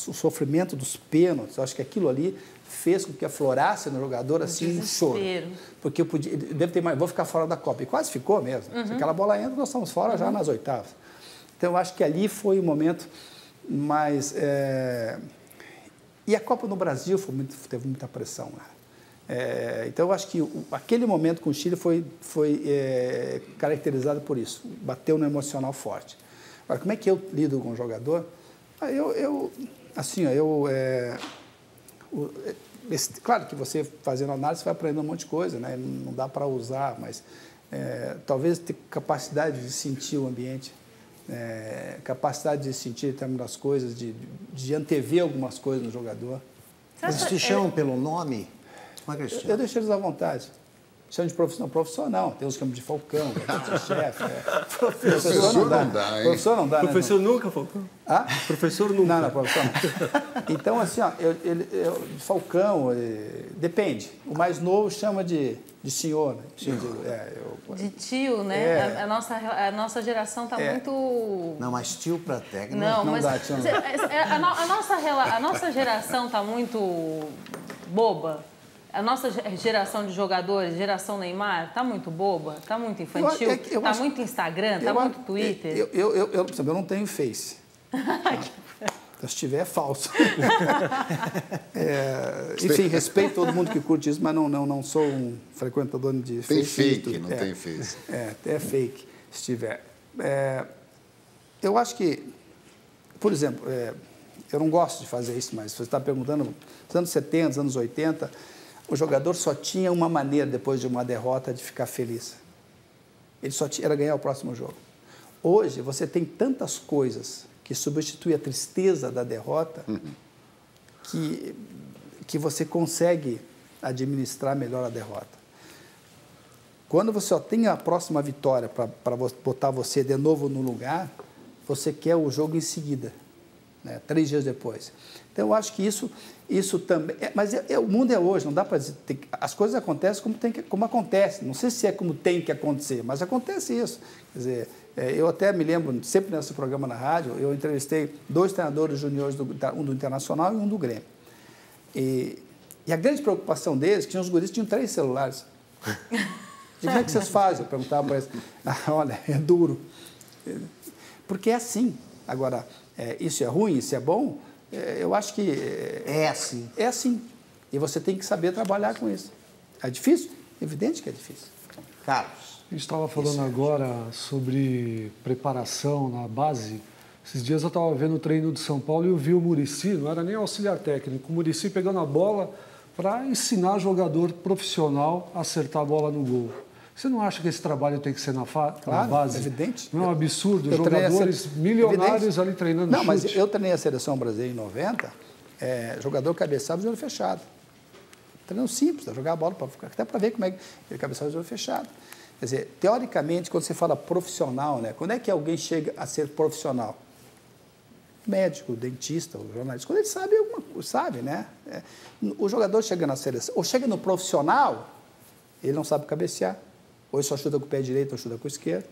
o sofrimento dos pênaltis, eu acho que aquilo ali fez com que aflorasse no jogador assim um choro. Porque eu deve ter mais, vou ficar fora da Copa. E quase ficou mesmo. Se aquela bola entra, nós estamos fora já nas oitavas. Então eu acho que ali foi o momento mais... E a Copa no Brasil teve muita pressão, né? Então, eu acho que aquele momento com o Chile foi caracterizado por isso. Bateu no emocional forte. Agora, como é que eu lido com o jogador? Claro que você, fazendo análise, vai aprendendo um monte de coisa, né? Não dá para usar, mas talvez ter capacidade de sentir o ambiente, capacidade de sentir determinadas coisas, de antever algumas coisas no jogador. Eles te chamam pelo nome? Eu deixo eles à vontade. Chama de professor não. Tem uns que chamam de Falcão, chefe. Professor não dá, hein? Professor não dá, professor nunca, Falcão? Ah? Professor nunca. Não, professor não. Então, assim, Falcão, depende. O mais novo chama de senhor. Né? De tio, né? A nossa geração está muito... Não, mas tio para técnico... Não, mas dá, tio, a nossa geração está muito boba. A nossa geração de jogadores, geração Neymar, está muito boba, está muito infantil, está muito Instagram, está muito Twitter. Eu não tenho Face. Se estiver, é falso. Enfim, respeito todo mundo que curte isso, mas não sou um frequentador de tem Face. Tem fake, não tem Face. É fake, se estiver. Eu acho que, por exemplo, eu não gosto de fazer isso, mas você está perguntando, nos anos 70, nos anos 80, o jogador só tinha uma maneira, depois de uma derrota, de ficar feliz. Ele só tinha, era ganhar o próximo jogo. Hoje, você tem tantas coisas que substituem a tristeza da derrota que você consegue administrar melhor a derrota. Quando você só tem a próxima vitória para botar você de novo no lugar, você quer o jogo em seguida, né? 3 dias depois. Então, eu acho que isso também... Mas o mundo é hoje, não dá para dizer... as coisas acontecem como acontecem. Não sei se é como tem que acontecer, mas acontece isso. Quer dizer, eu até me lembro, sempre nesse programa na rádio, eu entrevistei 2 treinadores juniores, um do Internacional e um do Grêmio. E a grande preocupação deles, que os guris tinham 3 celulares. E como é que vocês fazem? Eu perguntava para eles. Olha, é duro. Porque é assim. Agora, isso é ruim, isso é bom? Eu acho que... É assim. É assim. E você tem que saber trabalhar com isso. É difícil? Evidente que é difícil. Carlos. A gente estava falando agora sobre preparação na base. Esses dias eu estava vendo o treino de São Paulo e eu vi o Muricy, não era nem auxiliar técnico, o Muricy pegando a bola para ensinar jogador profissional a acertar a bola no gol. Você não acha que esse trabalho tem que ser na base? É evidente. Não é um absurdo? Jogadores milionários ali treinando Não, chute. mas eu treinei a Seleção Brasileira em 90, jogador cabeçado de olho fechado. Treino simples, jogar a bola, até para ver como é que ele cabeçado de olho fechado. Quer dizer, teoricamente, quando você fala profissional, né, quando é que alguém chega a ser profissional? Médico, dentista, jornalista, quando ele sabe alguma coisa, sabe, né? O jogador chega na seleção, ou chega no profissional, ele não sabe cabecear, ou ele só chuta com o pé direito, ou chuta com o esquerdo.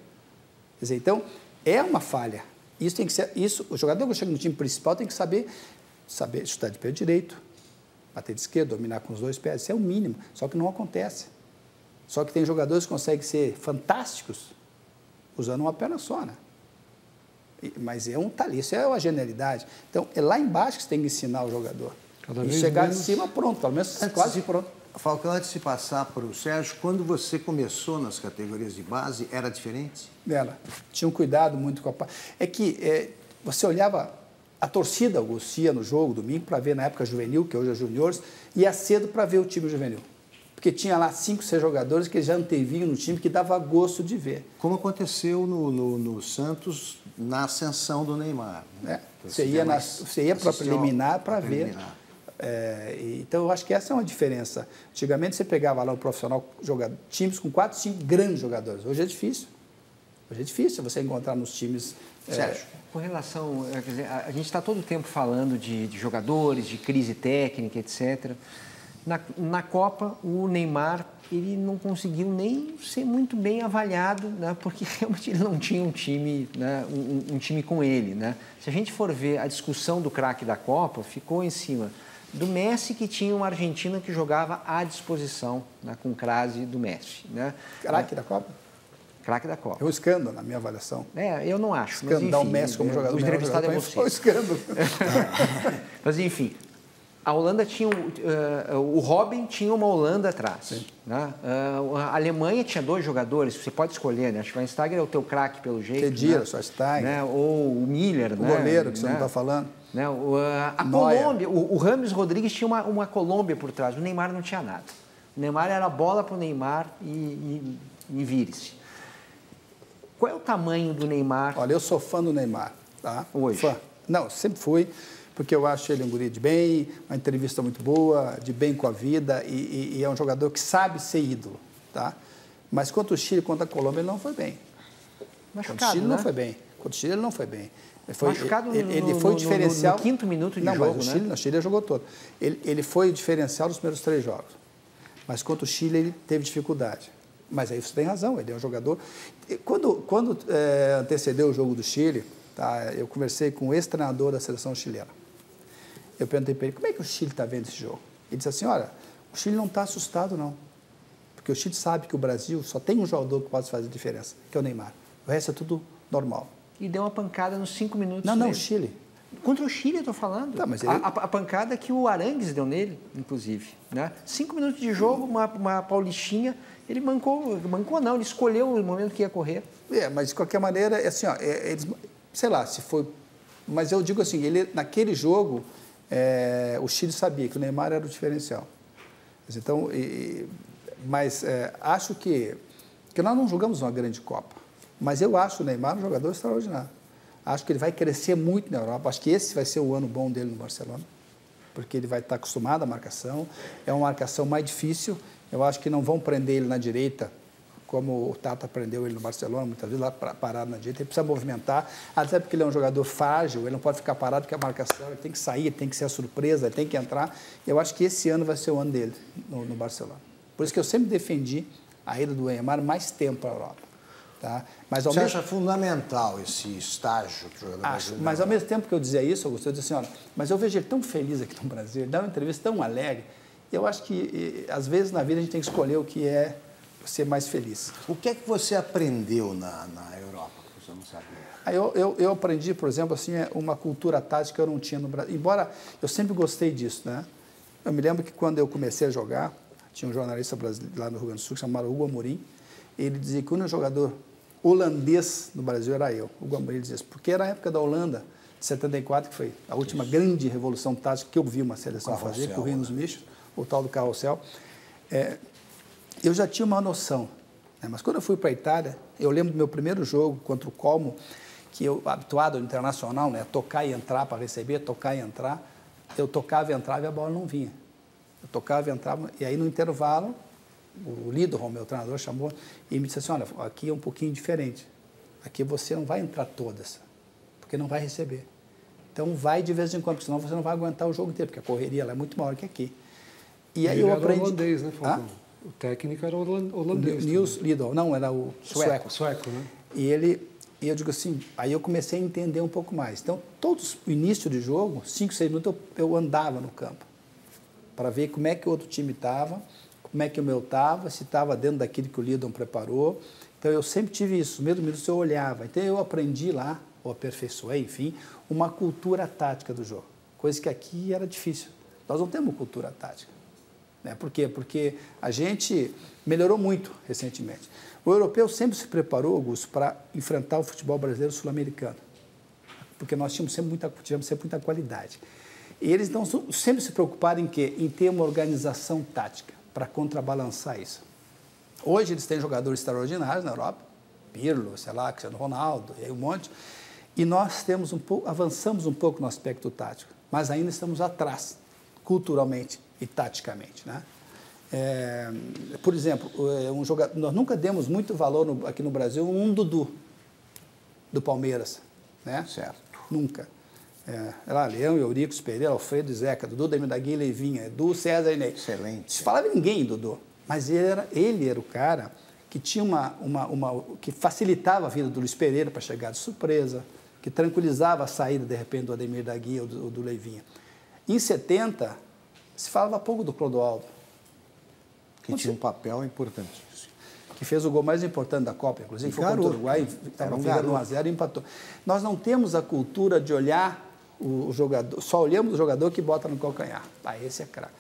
Quer dizer, então, é uma falha. Isso tem que ser, o jogador que chega no time principal tem que saber chutar de pé direito, bater de esquerda, dominar com os 2 pés, isso é o mínimo, só que não acontece. Só que tem jogadores que conseguem ser fantásticos usando uma perna só, né? Mas é um talento, isso é uma genialidade. Então, é lá embaixo que você tem que ensinar o jogador. E chegar de cima, pronto, pelo menos quase pronto. Falcão, antes de passar para o Sérgio, quando você começou nas categorias de base, era diferente? Era. Tinha um cuidado muito com a... É que você olhava... A torcida, Augusto, ia no jogo, domingo, para ver na época juvenil, que hoje é juniores, ia cedo para ver o time juvenil. Porque tinha lá 5, 6 jogadores que já anteviam no time, que dava gosto de ver. Como aconteceu no Santos, na ascensão do Neymar. Né? Você ia para preliminar para ver. Então, eu acho que essa é uma diferença. Antigamente, você pegava lá o profissional, times com 4, 5 grandes jogadores. Hoje é difícil. Hoje é difícil você encontrar nos times... Sérgio, com relação... Quer dizer, a gente está todo o tempo falando de jogadores, de crise técnica, etc. Na Copa, o Neymar ele não conseguiu nem ser muito bem avaliado, né, porque realmente ele não tinha um time, né, um time com ele. Né? Se a gente for ver a discussão do craque da Copa, ficou em cima do Messi, que tinha uma Argentina que jogava à disposição, né, com o crase do Messi. Né? Craque da Copa? Craque da Copa. É um escândalo, na minha avaliação. Eu não acho. Escândalo, dar o Messi como jogador. O entrevistado é você. Foi um escândalo. Mas, enfim, a Holanda tinha... o Robin tinha uma Holanda atrás. Né? A Alemanha tinha 2 jogadores, você pode escolher, né? Acho que o Schweinsteiger é o teu craque, pelo jeito. Kedira, né? Schweinsteiger. Né? Ou o Miller. O goleiro, que você não está falando. Né? A Colômbia, o Rames Rodrigues tinha uma Colômbia por trás, o Neymar não tinha nada. O Neymar era bola para o Neymar e vire-se. Qual é o tamanho do Neymar? Olha, eu sou fã do Neymar, tá? Hoje? Fã. Não, sempre fui, porque eu acho ele um guri de bem, uma entrevista muito boa, de bem com a vida, e é um jogador que sabe ser ídolo, tá? Mas contra o Chile, contra a Colômbia, ele não foi bem. Machucado, contra o Chile né? não foi bem. Contra o Chile ele não foi bem. Machucado ele foi o diferencial... no 5º minuto de não, jogo, mas né? No Chile ele jogou todo. Ele foi o diferencial dos primeiros 3 jogos. Mas contra o Chile ele teve dificuldade. Mas aí você tem razão, ele é um jogador... Quando antecedeu o jogo do Chile, tá, eu conversei com o ex-treinador da seleção chilena. Eu perguntei para ele, como é que o Chile está vendo esse jogo? Ele disse assim, olha, o Chile não está assustado, não. Porque o Chile sabe que o Brasil só tem um jogador que pode fazer diferença, que é o Neymar. O resto é tudo normal. E deu uma pancada nos 5 minutos. Não, o Chile. Contra o Chile, eu estou falando. Tá, mas a pancada que o Arangues deu nele, inclusive. Né? 5 minutos de jogo, uma paulistinha. Ele mancou não, ele escolheu o momento que ia correr. Mas de qualquer maneira, assim, ó, eles, sei lá, se foi... Mas eu digo assim, naquele jogo, o Chile sabia que o Neymar era o diferencial. Então, acho que nós não jogamos uma grande Copa, mas eu acho o Neymar um jogador extraordinário. Acho que ele vai crescer muito na Europa. Acho que esse vai ser o ano bom dele no Barcelona, porque ele vai estar acostumado à marcação. É uma marcação mais difícil. Eu acho que não vão prender ele na direita, como o Tata prendeu ele no Barcelona, muitas vezes lá parado na direita. Ele precisa movimentar, até porque ele é um jogador frágil, ele não pode ficar parado porque a marcação, ele tem que sair, ele tem que ser a surpresa, ele tem que entrar. Eu acho que esse ano vai ser o ano dele no Barcelona. Por isso que eu sempre defendi a ida do Neymar mais tempo para a Europa. Tá? Mas Você acha fundamental esse estágio para o jogador brasileiro? Mas ao mesmo tempo que eu dizia isso, Augusto, eu disse assim, olha, mas eu vejo ele tão feliz aqui no Brasil, ele dá uma entrevista tão alegre. Eu acho que, às vezes, na vida a gente tem que escolher o que é ser mais feliz. O que é que você aprendeu na Europa que você não sabia? Eu aprendi, por exemplo, assim, uma cultura tática que eu não tinha no Brasil. Embora eu sempre gostei disso, né? Eu me lembro que quando eu comecei a jogar, tinha um jornalista brasileiro lá no Rio Grande do Sul chamado Hugo Amorim. Ele dizia que o único jogador holandês no Brasil era eu. O Hugo Amorim dizia isso, porque era a época da Holanda, de 74, que foi a última grande revolução tática que eu vi uma seleção fazer, correndo nos michos, o tal do carrossel. Eu já tinha uma noção, né? Mas quando eu fui para a Itália, eu lembro do meu primeiro jogo contra o Como, que eu, habituado ao internacional, né? Tocar e entrar para receber, tocar e entrar, eu tocava e entrava e a bola não vinha. Eu tocava e entrava, e aí no intervalo, o Lidl, o meu treinador, chamou e me disse assim, olha, aqui é um pouquinho diferente. Aqui você não vai entrar todas, porque não vai receber. Então vai de vez em quando, porque senão você não vai aguentar o jogo inteiro, porque a correria lá é muito maior que aqui. E aí eu aprendi... Era holandês, né, Falcão? O técnico era holandês. Nils Lidl, não, era o Sueco, né? E eu digo assim, aí eu comecei a entender um pouco mais. Então, o início de jogo, 5, 6 minutos, eu andava no campo para ver como é que o outro time estava, como é que o meu estava, se estava dentro daquilo que o Lidl preparou. Então, eu sempre tive isso, mesmo minuto eu olhava. Então, eu aprendi lá, ou aperfeiçoei, enfim, uma cultura tática do jogo, coisa que aqui era difícil. Nós não temos cultura tática. Né? Por quê? Porque a gente melhorou muito recentemente. O europeu sempre se preparou, Augusto, para enfrentar o futebol brasileiro sul-americano, porque nós tivemos sempre muita qualidade. E eles não sempre se preocuparam em quê? Em ter uma organização tática para contrabalançar isso. Hoje eles têm jogadores extraordinários na Europa, Pirlo, sei lá, Cristiano Ronaldo, e aí um monte, e nós avançamos um pouco no aspecto tático, mas ainda estamos atrás, culturalmente e taticamente, né? Por exemplo, nós nunca demos muito valor aqui no Brasil Dudu, do Palmeiras, né? Certo. Nunca. Era Leão, Eurico, Pereira, Alfredo e Zeca, Dudu, Demidagui, Leivinha, Edu, César e Ney. Excelente. Se falava ninguém em Dudu, mas ele era o cara que tinha que facilitava a vida do Luiz Pereira para chegar de surpresa, que tranquilizava a saída, de repente, do Ademir da Guia ou do Leivinha. Em 70, se falava pouco do Clodoaldo. Que tinha um papel importantíssimo. Que fez o gol mais importante da Copa, inclusive, foi contra o Uruguai, estava 1-0 e empatou. Nós não temos a cultura de olhar o jogador, só olhamos o jogador que bota no calcanhar. Esse é craque.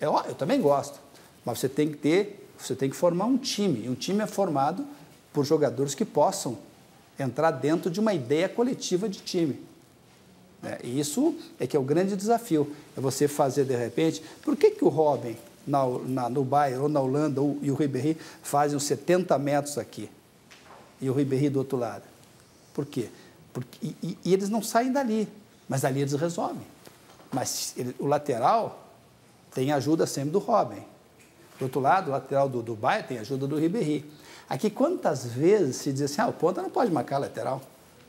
Eu também gosto, mas você tem que formar um time. E um time é formado por jogadores que possam entrar dentro de uma ideia coletiva de time. E isso é que é o grande desafio. É você fazer, de repente... Por que o Robin, no Bayern ou na Holanda, e o Ribéry fazem os 70 metros aqui? E o Ribéry do outro lado? Por quê? E eles não saem dali, mas dali eles resolvem. Mas o lateral tem ajuda sempre do Robin. Do outro lado, o lateral do Bayern tem ajuda do Ribéry. Aqui, quantas vezes se diz assim, o ponta não pode marcar lateral?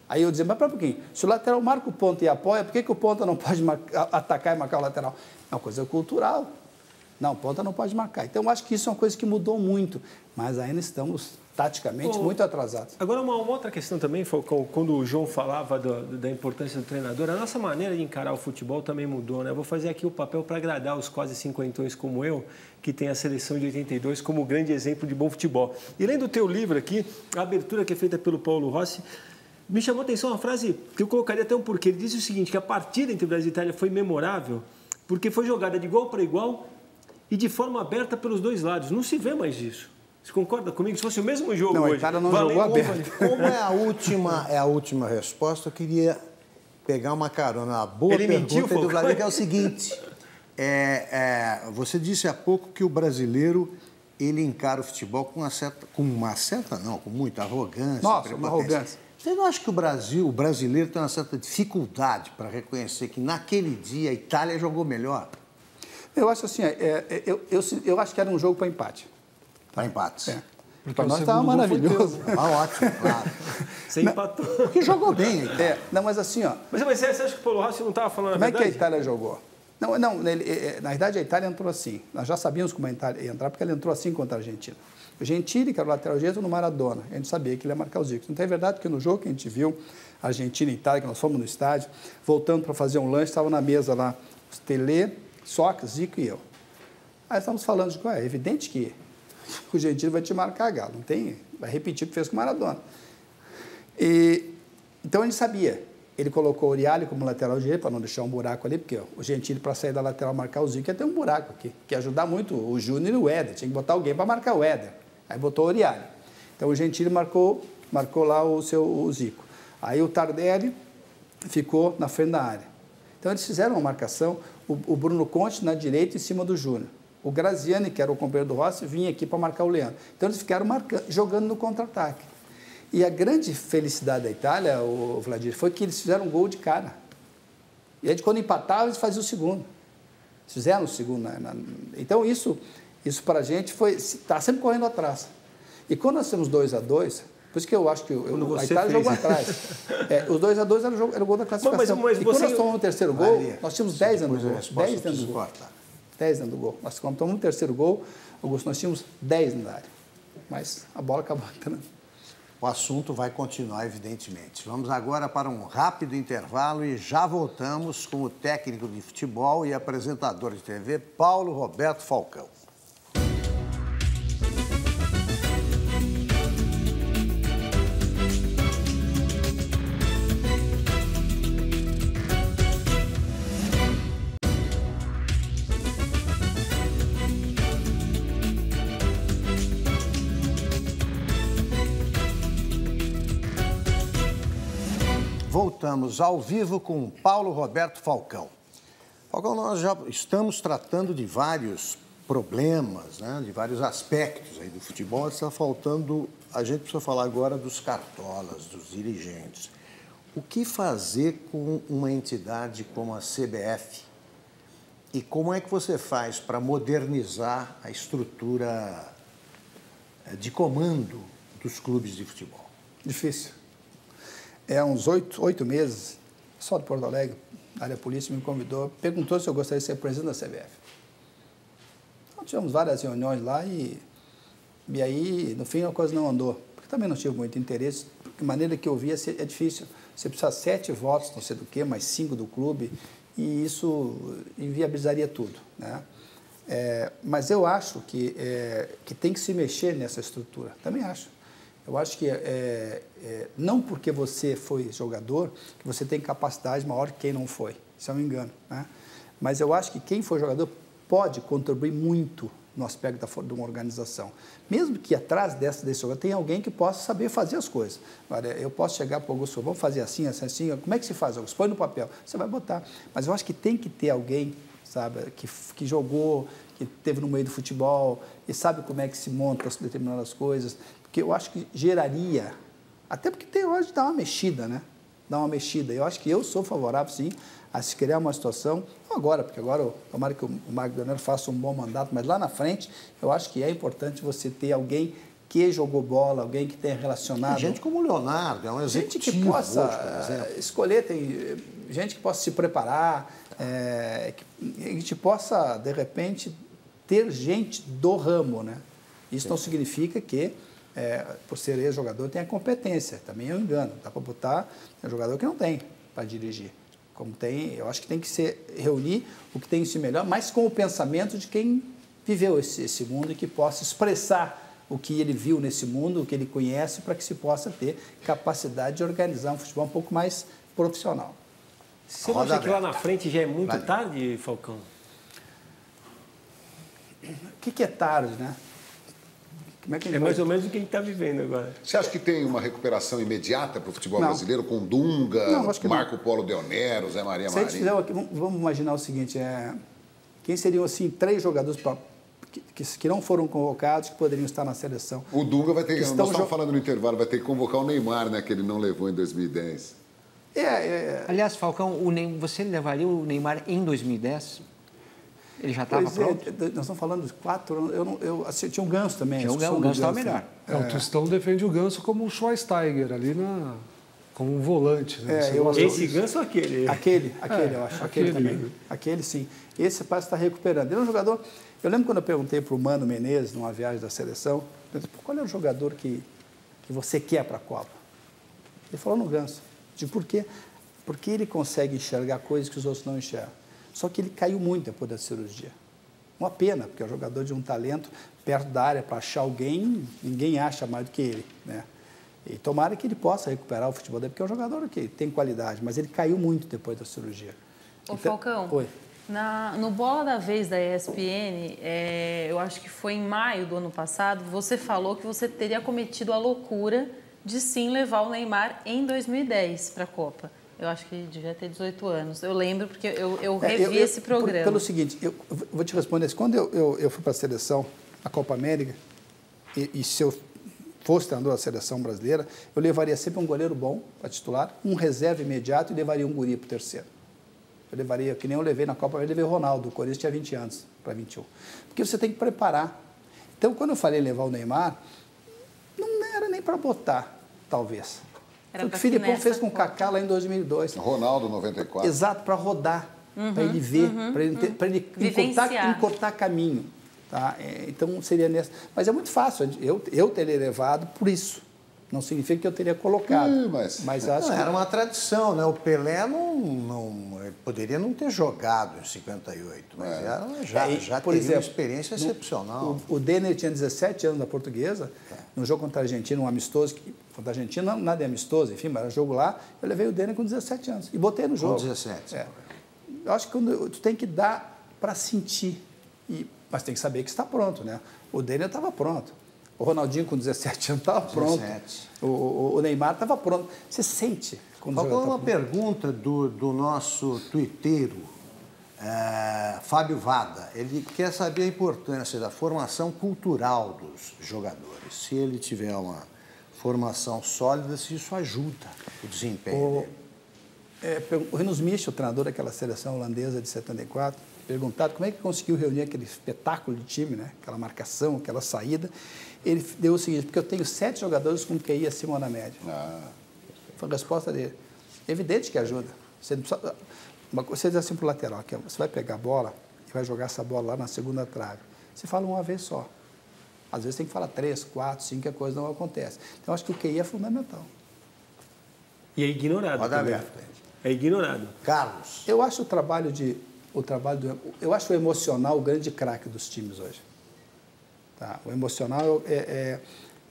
Aí eu dizia, mas para um pouquinho, se o lateral marca o ponta e apoia, por que o ponta não pode atacar e marcar o lateral? É uma coisa cultural. Não, o ponta não pode marcar. Então, eu acho que isso é uma coisa que mudou muito, mas ainda estamos, taticamente, muito atrasados. Agora, uma outra questão também, Falcão, quando o João falava da importância do treinador, a nossa maneira de encarar o futebol também mudou, né? Eu vou fazer aqui o papel para agradar os quase cinquentões como eu, que tem a seleção de 82 como grande exemplo de bom futebol. E lendo o teu livro aqui, a abertura que é feita pelo Paulo Rossi, Me chamou a atenção uma frase que eu colocaria até um porquê. Ele disse o seguinte, que a partida entre Brasil e Itália foi memorável porque foi jogada de igual para igual e de forma aberta pelos dois lados. Não se vê mais isso. Você concorda comigo? Se fosse o mesmo jogo hoje... Não, a Itália não jogou aberto. Como é a última resposta, eu queria pegar uma carona. Uma boa pergunta do Vladimir, que é o seguinte. Você disse há pouco que o brasileiro ele encara o futebol com muita arrogância. Nossa, uma arrogância. Você não acha que o brasileiro tem uma certa dificuldade para reconhecer que naquele dia a Itália jogou melhor? Eu acho assim, eu acho que era um jogo para empate. Para empate. Para nós estava maravilhoso. Ótimo, claro. Você empatou. Porque jogou bem. Não, mas assim, ó... Mas você acha que o Paulo Rossi não estava falando a verdade? Como é que a Itália jogou? Não, na verdade a Itália entrou assim. Nós já sabíamos como a Itália ia entrar, porque ela entrou assim contra a Argentina. O Gentili, que era o lateral direito, no Maradona. A gente sabia que ele ia marcar os Zico. Então é verdade que no jogo que a gente viu, Argentina e Itália, que nós fomos no estádio, voltando para fazer um lanche, estavam na mesa lá, os Tele, Sócrates, Zico e eu. Aí estamos falando de é evidente que o Gentili vai te marcar, Galo. Não tem, vai repetir o que fez com o Maradona. Então a gente sabia. Ele colocou o Oriali como lateral direito, para não deixar um buraco ali, porque o Gentili, para sair da lateral, marcar o Zico, ia ter um buraco aqui, que ia ajudar muito o Júnior e o Éder. Tinha que botar alguém para marcar o Éder. Aí botou o Oriali. Então o Gentili marcou lá o Zico. Aí o Tardelli ficou na frente da área. Então eles fizeram uma marcação, o Bruno Conte na direita em cima do Júnior. O Graziani, que era o companheiro do Rossi, vinha aqui para marcar o Leandro. Então eles ficaram jogando no contra-ataque. E a grande felicidade da Itália, o Vladimir, foi que eles fizeram um gol de cara. E aí, quando empatavam, eles faziam o segundo. Eles fizeram o segundo. Então, isso para a gente foi... Está sempre correndo atrás. E quando nós temos 2-2, por isso que eu acho que a Itália jogou atrás. Os 2-2 era o gol da classificação. Mas e quando nós tomamos o terceiro gol, nós tínhamos 10 dentro do gol. 10 dentro do gol. 10 dentro do gol. Nós tomamos o terceiro gol, Augusto, nós tínhamos 10 na área. Mas a bola acabou entrando. O assunto vai continuar, evidentemente. Vamos agora para um rápido intervalo e já voltamos com o técnico de futebol e apresentador de TV, Paulo Roberto Falcão. Voltamos ao vivo com Paulo Roberto Falcão. Falcão, nós já estamos tratando de vários problemas, né, de vários aspectos aí do futebol. Está faltando, a gente precisa falar agora dos cartolas, dos dirigentes. O que fazer com uma entidade como a CBF? E como é que você faz para modernizar a estrutura de comando dos clubes de futebol? Difícil. Uns 8 meses, só de Porto Alegre, a área polícia me convidou, perguntou se eu gostaria de ser presidente da CBF. Então, tivemos várias reuniões lá e aí, no fim, a coisa não andou. Porque também não tive muito interesse, porque a maneira que eu via é difícil. Você precisa 7 votos, não sei do quê, mais 5 do clube, e isso inviabilizaria tudo, né? Mas eu acho que tem que se mexer nessa estrutura, também acho. Eu acho que não porque você foi jogador que você tem capacidade maior que quem não foi. Isso é um engano, né? Mas eu acho que quem foi jogador pode contribuir muito no aspecto de uma organização. Mesmo que atrás desse jogador tenha alguém que possa saber fazer as coisas. Agora, eu posso chegar para o Augusto, vamos fazer assim, assim, assim. Como é que se faz, Augusto? Põe no papel. Você vai botar. Mas eu acho que tem que ter alguém, sabe, que jogou, que esteve no meio do futebol e sabe como é que se monta determinadas coisas. Porque eu acho que geraria, até porque tem hora de dar uma mexida, né? Dar uma mexida. Eu acho que eu sou favorável, sim, a se criar uma situação, não agora, porque agora, tomara que o Marco Leonardo faça um bom mandato, mas lá na frente, eu acho que é importante você ter alguém que jogou bola, alguém que tenha relacionado... Tem gente como o Leonardo, é um executivo. Gente que possa hoje, por exemplo. Escolher, tem gente que possa se preparar, que a gente possa, de repente, ter gente do ramo, né? Isso não significa que por ser ex-jogador, tem a competência. Também é um engano. Dá para botar um jogador que não tem para dirigir. Como tem, eu acho que tem que reunir o que tem em si melhor, mas com o pensamento de quem viveu esse mundo e que possa expressar o que ele viu nesse mundo, o que ele conhece, para que se possa ter capacidade de organizar um futebol um pouco mais profissional. Você não acha que lá na frente já é muito tarde, Falcão? O que é tarde, né? Como é que mais ou menos o que a gente está vivendo agora. Você acha que tem uma recuperação imediata para o futebol brasileiro, com Dunga, Marco Polo Deonero, Zé Maria Marinho? Vamos imaginar o seguinte, quem seriam assim 3 jogadores que não foram convocados, que poderiam estar na seleção? O Dunga vai ter que, nós estamos falando no intervalo, vai ter que convocar o Neymar, né, que ele não levou em 2010. Aliás, Falcão, você levaria o Neymar em 2010? Ele já estava pronto? Nós estamos falando de 4 anos. Assim, tinha um Ganso também. O Ganso estava melhor. O Tostão defende o Ganso como o Schweinsteiger, ali como um volante. Né? Esse Ganso ou aquele? Aquele, eu acho. Aquele também. Aquele, sim. Esse parece estar recuperando. Ele é um jogador... Eu lembro quando eu perguntei para o Mano Menezes, numa viagem da seleção, qual é o jogador que você quer para a Copa? Ele falou no Ganso. Por quê? Porque ele consegue enxergar coisas que os outros não enxergam. Só que ele caiu muito depois da cirurgia. Uma pena, porque é um jogador de um talento perto da área para achar alguém, ninguém acha mais do que ele, né? E tomara que ele possa recuperar o futebol dele, porque é um jogador que tem qualidade, mas ele caiu muito depois da cirurgia. Ô, Falcão, oi. No Bola da Vez da ESPN, eu acho que foi em maio do ano passado, você falou que você teria cometido a loucura de sim levar o Neymar em 2010 para a Copa. Eu acho que ele devia ter 18 anos. Eu lembro porque eu revi esse programa. Pelo seguinte, eu vou te responder isso. Quando eu fui para a seleção, a Copa América, e se eu fosse treinador da seleção brasileira, eu levaria sempre um goleiro bom para titular, um reserva imediato e levaria um guri para o terceiro. Eu levaria, que nem eu levei na Copa América, eu levei o Ronaldo, o Corinthians tinha 20 anos para 21. Porque você tem que preparar. Então, quando eu falei levar o Neymar, não era nem para botar, talvez. Foi o que o Filipão fez com o Kaká lá em 2002. Ronaldo, 94. Exato, para rodar, para ele ver, para ele encurtar caminho. Tá? Então, seria nessa. Mas é muito fácil, eu teria levado por isso. Não significa que eu teria colocado. Mas acho que... Era uma tradição, né? O Pelé poderia não ter jogado em 58, mas já teve uma experiência excepcional. O Denner tinha 17 anos na Portuguesa, no jogo contra a Argentina, um amistoso. Contra a Argentina, nada é amistoso, enfim, mas era jogo lá. Eu levei o Denner com 17 anos e botei no jogo. Com 17. Eu acho que tu tem que dar para sentir, mas tem que saber que está pronto, né? O Denner estava pronto. O Ronaldinho, com 17 anos, estava pronto. O Neymar estava pronto. Você sente. Faltou uma pergunta do nosso tuiteiro, Fábio Vada. Ele quer saber a importância da formação cultural dos jogadores. Se ele tiver uma formação sólida, se isso ajuda o desempenho dele. O Rinus Michel, o treinador daquela seleção holandesa de 74, perguntado como é que conseguiu reunir aquele espetáculo de time, né? Aquela marcação, aquela saída. Ele deu o seguinte, porque eu tenho 7 jogadores com QI acima da média. Foi a resposta dele. É evidente que ajuda. Você diz assim para o lateral, que você vai pegar a bola e vai jogar essa bola lá na segunda trave. Você fala uma vez só. Às vezes tem que falar 3, 4, 5, que a coisa não acontece. Então, acho que o QI é fundamental. E é ignorado. É ignorado. Carlos. Eu acho eu acho o emocional o grande craque dos times hoje. Tá? O emocional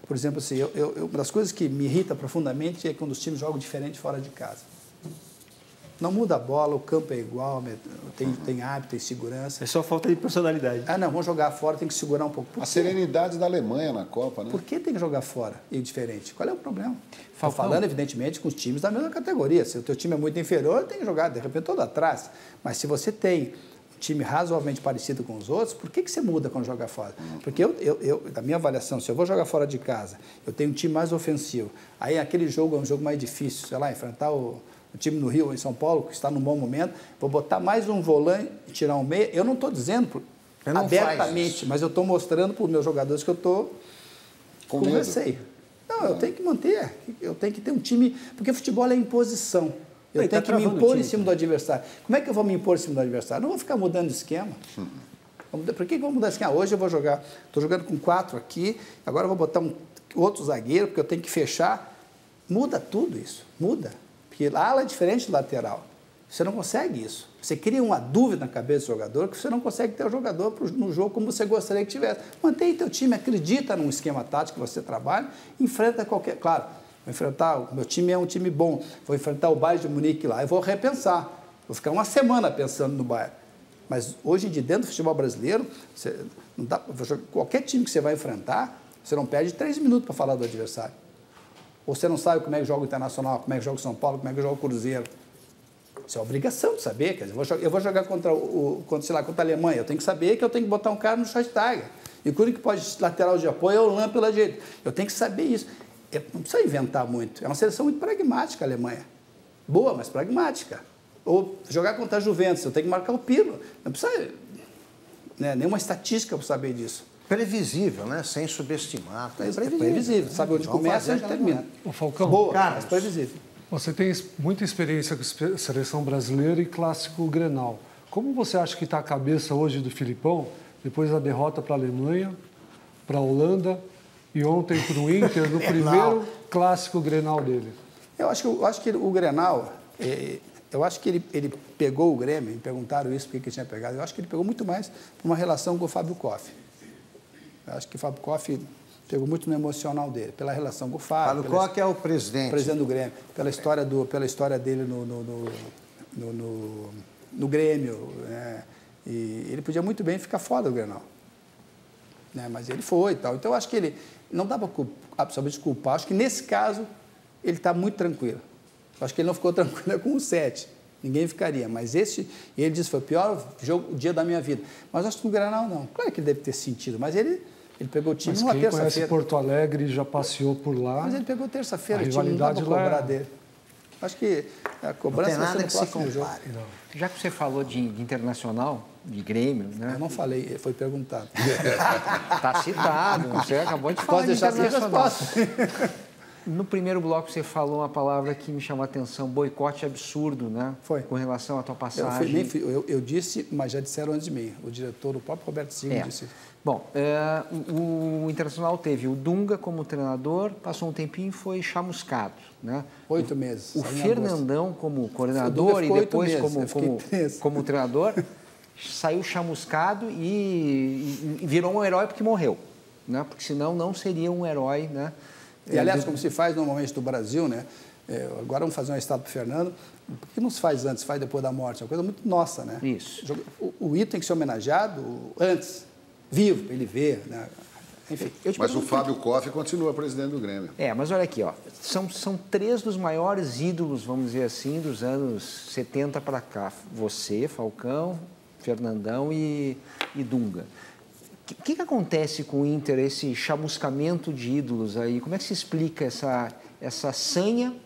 por exemplo, assim, uma das coisas que me irrita profundamente é quando os times jogam diferente fora de casa. Não muda a bola, o campo é igual, tem hábito, tem segurança. É só falta de personalidade. Não, vamos jogar fora, tem que segurar um pouco. A serenidade da Alemanha na Copa, né? Por que tem que jogar fora e diferente? Qual é o problema? Estou falando, evidentemente, com os times da mesma categoria. Se o teu time é muito inferior, tem que jogar, de repente, todo atrás. Mas se você tem um time razoavelmente parecido com os outros, por que você muda quando joga fora? Porque da minha avaliação, se eu vou jogar fora de casa, eu tenho um time mais ofensivo. Aí aquele jogo é um jogo mais difícil, sei lá, enfrentar o time no Rio ou em São Paulo, que está num bom momento, vou botar mais um volante e tirar um meia. Eu não estou dizendo abertamente, mas eu estou mostrando para os meus jogadores que eu estou com receio. Não, eu tenho que manter, eu tenho que ter um time, porque futebol é imposição. Eu tenho que me impor em cima do adversário. Como é que eu vou me impor em cima do adversário? Não vou ficar mudando de esquema. Por que eu vou mudar de esquema? Hoje eu vou jogar, estou jogando com 4 aqui, agora eu vou botar outro zagueiro, porque eu tenho que fechar. Muda tudo isso, muda. Porque a ala é diferente do lateral. Você não consegue isso. Você cria uma dúvida na cabeça do jogador que você não consegue ter o jogador no jogo como você gostaria que tivesse. Mantém teu time, acredita num esquema tático que você trabalha, enfrenta qualquer... Claro, vou enfrentar... O meu time é um time bom. Vou enfrentar o Bayern de Munique lá. Eu vou repensar. Vou ficar uma semana pensando no Bayern. Mas hoje, dentro do futebol brasileiro, não dá, qualquer time que você vai enfrentar, você não perde 3 minutos para falar do adversário. Ou você não sabe como é que joga o Internacional, como é que joga o São Paulo, como é que joga o Cruzeiro. Isso é obrigação de saber. Quer dizer, eu vou jogar contra a Alemanha. Eu tenho que saber que eu tenho que botar um cara no Schweinsteiger. E o único que pode lateral de apoio é o Lan pela direita. Eu tenho que saber isso. Não precisa inventar muito. É uma seleção muito pragmática, a Alemanha. Boa, mas pragmática. Ou jogar contra a Juventus. Eu tenho que marcar o Pirlo. Não precisa nenhuma estatística para saber disso. Previsível, né? Sem subestimar. É previsível. Sabe onde começa e onde termina. O Falcão. Boa, mas previsível. Você tem muita experiência com a seleção brasileira e clássico Grenal. Como você acha que está a cabeça hoje do Filipão, depois da derrota para a Alemanha, para a Holanda e ontem para o Inter, no primeiro clássico Grenal dele? Eu acho que o Grenal, eu acho que ele pegou o Grêmio, me perguntaram isso, por que ele tinha pegado, eu acho que ele pegou muito mais por uma relação com o Fábio Koff. Eu acho que o Fábio Koff pegou muito no emocional dele, pela relação com o Fábio. Fábio Koff é o presidente. Presidente do Grêmio, pela história dele no Grêmio. Né? E ele podia muito bem ficar fora do Grenal. Né? Mas ele foi e tal. Então, eu acho que ele não dá para absolutamente culpar. Acho que, nesse caso, ele está muito tranquilo. Eu acho que ele não ficou tranquilo com o 7. Ninguém ficaria. Mas ele disse, foi o pior dia da minha vida. Mas acho que no Grenal, não. Claro que ele deve ter sentido, mas ele pegou o time numa terça-feira. Quem conhece Porto Alegre já passeou por lá. Mas ele pegou terça-feira, a o time não dá para cobrar lá dele. Acho que a cobrança não tem nada que se compare. Já que você falou de internacional, de Grêmio, né? Eu não falei, foi perguntado. Está citado, você acabou de falar. Pode deixar sem resposta. No primeiro bloco você falou uma palavra que me chamou a atenção, boicote absurdo, né? Foi. Com relação à tua passagem. Eu disse, mas já disseram antes de mim. O diretor, o próprio Roberto Sigo, disse. Bom, o Internacional teve o Dunga como treinador, passou um tempinho e foi chamuscado, né? 8 meses. O Fernandão como coordenador e depois como treinador saiu chamuscado e virou um herói porque morreu, né? Porque senão não seria um herói, né? E, aliás, como se faz normalmente no Brasil, né? Agora vamos fazer uma estátua para o Fernando. Por que não se faz antes, faz depois da morte? É uma coisa muito nossa, né? Isso. O Ito tem que ser homenageado antes, vivo, para ele ver, né? Enfim. Mas o Fábio Koff continua presidente do Grêmio. Mas olha aqui, ó, são 3 dos maiores ídolos, vamos dizer assim, dos anos 70 para cá. Você, Falcão, Fernandão e Dunga. O que acontece com o Inter, esse chamuscamento de ídolos aí? Como é que se explica essa sanha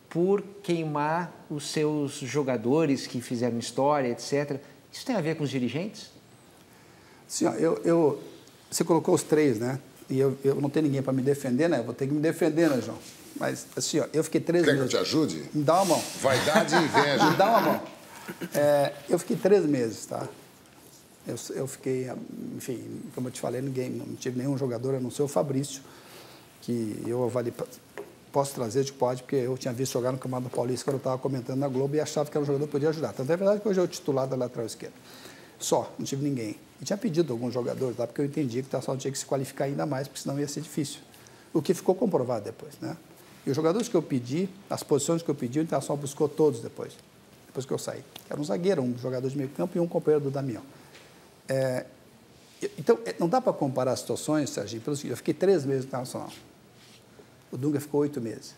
por queimar os seus jogadores que fizeram história, etc.? Isso tem a ver com os dirigentes? Sim, ó, você colocou os 3, né? E eu não tenho ninguém para me defender, né? Eu vou ter que me defender, né, João? Mas, assim, ó, eu fiquei 3 meses... Quer que eu te ajude? Me dá uma mão. Vaidade e inveja. Me dá uma mão. Eu fiquei 3 meses, tá? Eu fiquei, enfim, como eu te falei, não tive nenhum jogador, a não ser o Fabrício, que eu avaliei, posso trazer, de pode, porque eu tinha visto jogar no Campeonato Paulista quando eu estava comentando na Globo e achava que era um jogador que podia ajudar. Tanto é verdade que hoje é o titular da lateral esquerda. Só, não tive ninguém. E tinha pedido alguns jogadores lá, porque eu entendi que o Internacional tinha que se qualificar ainda mais, porque senão ia ser difícil. O que ficou comprovado depois, né? E os jogadores que eu pedi, as posições que eu pedi, o Internacional buscou todos depois que eu saí. Era um zagueiro, um jogador de meio campo e um companheiro do Damião. Então, não dá para comparar as situações, Serginho, pelo seguinte, eu fiquei 3 meses no Internacional. O Dunga ficou 8 meses.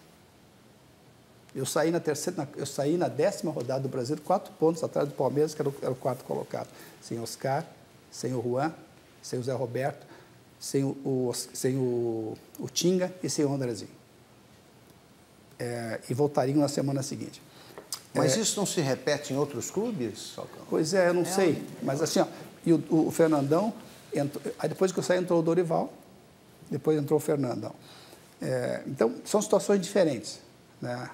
Eu saí na 10ª rodada do Brasileiro, 4 pontos atrás do Palmeiras, que era o 4º colocado. Sem Oscar, sem o Juan, sem o Zé Roberto, sem o Tinga e sem o Andrezinho. E voltariam na semana seguinte. Mas isso não se repete em outros clubes, Falcão? Pois eu não sei. Mas assim, ó, e o Fernandão, aí depois que eu saí entrou o Dorival, depois entrou o Fernandão. Então, são situações diferentes, né?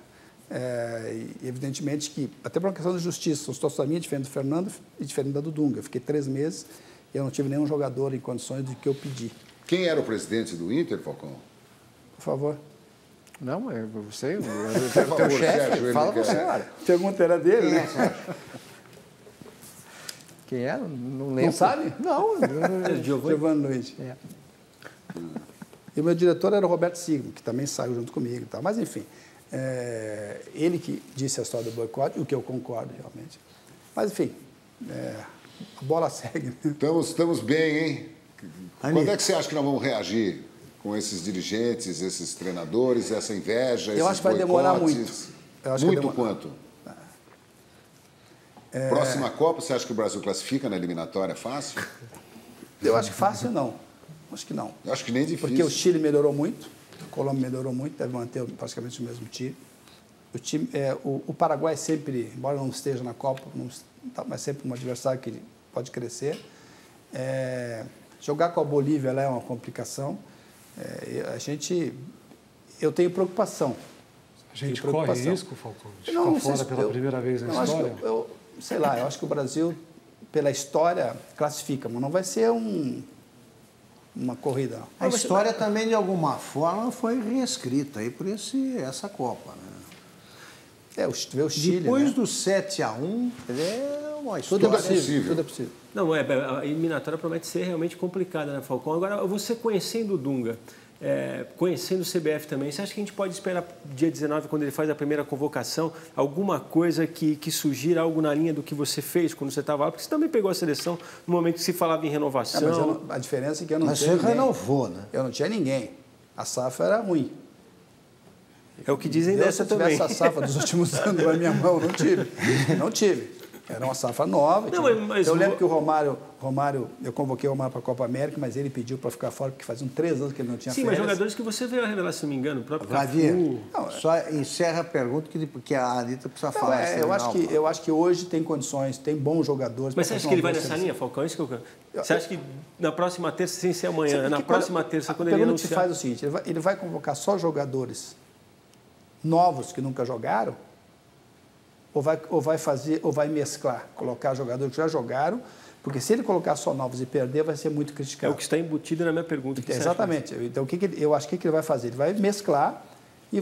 E evidentemente que, até por uma questão de justiça, são situações minhas diferentes do Fernando e diferente da do Dunga. Eu fiquei 3 meses e eu não tive nenhum jogador em condições do que eu pedi. Quem era o presidente do Inter, Falcão? Por favor. Não, é você, o favor, teu chefe, Sérgio, fala ele você, quer. olha. A pergunta era dele, né? Quem é? Não lembro. Não sabe? Não. Giovanni Luiz. É. E o meu diretor era o Roberto Sigma, que também saiu junto comigo e tal. Mas, enfim, ele que disse a história do boicote, o que eu concordo realmente. Mas, enfim, a bola segue. Estamos bem, hein? Anitta. Quando é que você acha que nós vamos reagir com esses dirigentes, esses treinadores, essa inveja, esses Eu acho que vai demorar boicotes? muito. Eu acho que Muito vai demorar. quanto? Próxima Copa, você acha que o Brasil classifica na eliminatória fácil? Eu acho que fácil não. Acho que não. Eu acho que nem difícil. Porque o Chile melhorou muito, a Colômbia melhorou muito, deve manter praticamente o mesmo time. O Paraguai sempre, embora não esteja na Copa, mas sempre um adversário que pode crescer. Jogar com a Bolívia lá é uma complicação. Eu tenho preocupação. A gente corre risco, Falcão, de ficar Não fora sei se pela primeira vez na história? Sei lá, eu acho que o Brasil, pela história, classifica, mas não vai ser uma corrida. Não. A história também, de alguma forma, foi reescrita aí por essa Copa, né? Vê o Chile, Depois né? do 7-1, é uma Tudo história... é possível, tudo é possível. Não, a eliminatória promete ser realmente complicada, né, Falcão? Agora, você conhecendo o Dunga, conhecendo o CBF também, você acha que a gente pode esperar dia 19, quando ele faz a primeira convocação, alguma coisa que sugira algo na linha do que você fez quando você estava lá? Porque você também pegou a seleção no momento que se falava em renovação. Mas a diferença é que eu não Mas tinha você ninguém. renovou, né? Eu não tinha ninguém. A safra era ruim. É o que dizem Se dessa eu também. tivesse a safra dos últimos anos na minha mão, não tive. Não tive. Era uma safra nova. Eu lembro que o Romário, eu convoquei o Romário para a Copa América, mas ele pediu para ficar fora, porque faziam 3 anos que ele não tinha Sim, férias. mas jogadores que você veio a revelar, se não me engano, o próprio Vladimir, Cafu. só encerra a pergunta, porque a Anitta precisa falar. Eu acho que hoje tem condições, tem bons jogadores. Mas você acha que ele vai nessa linha, Falcão? Isso que você acha que na próxima terça, sem ser amanhã, na próxima terça, quando ele anunciar... A pergunta se faz o seguinte, ele vai convocar só jogadores novos que nunca jogaram, ou vai mesclar, colocar jogadores que já jogaram, porque se ele colocar só novos e perder, vai ser muito criticado. É o que está embutido na minha pergunta. Exatamente. Então, eu acho que ele vai fazer? Ele vai mesclar e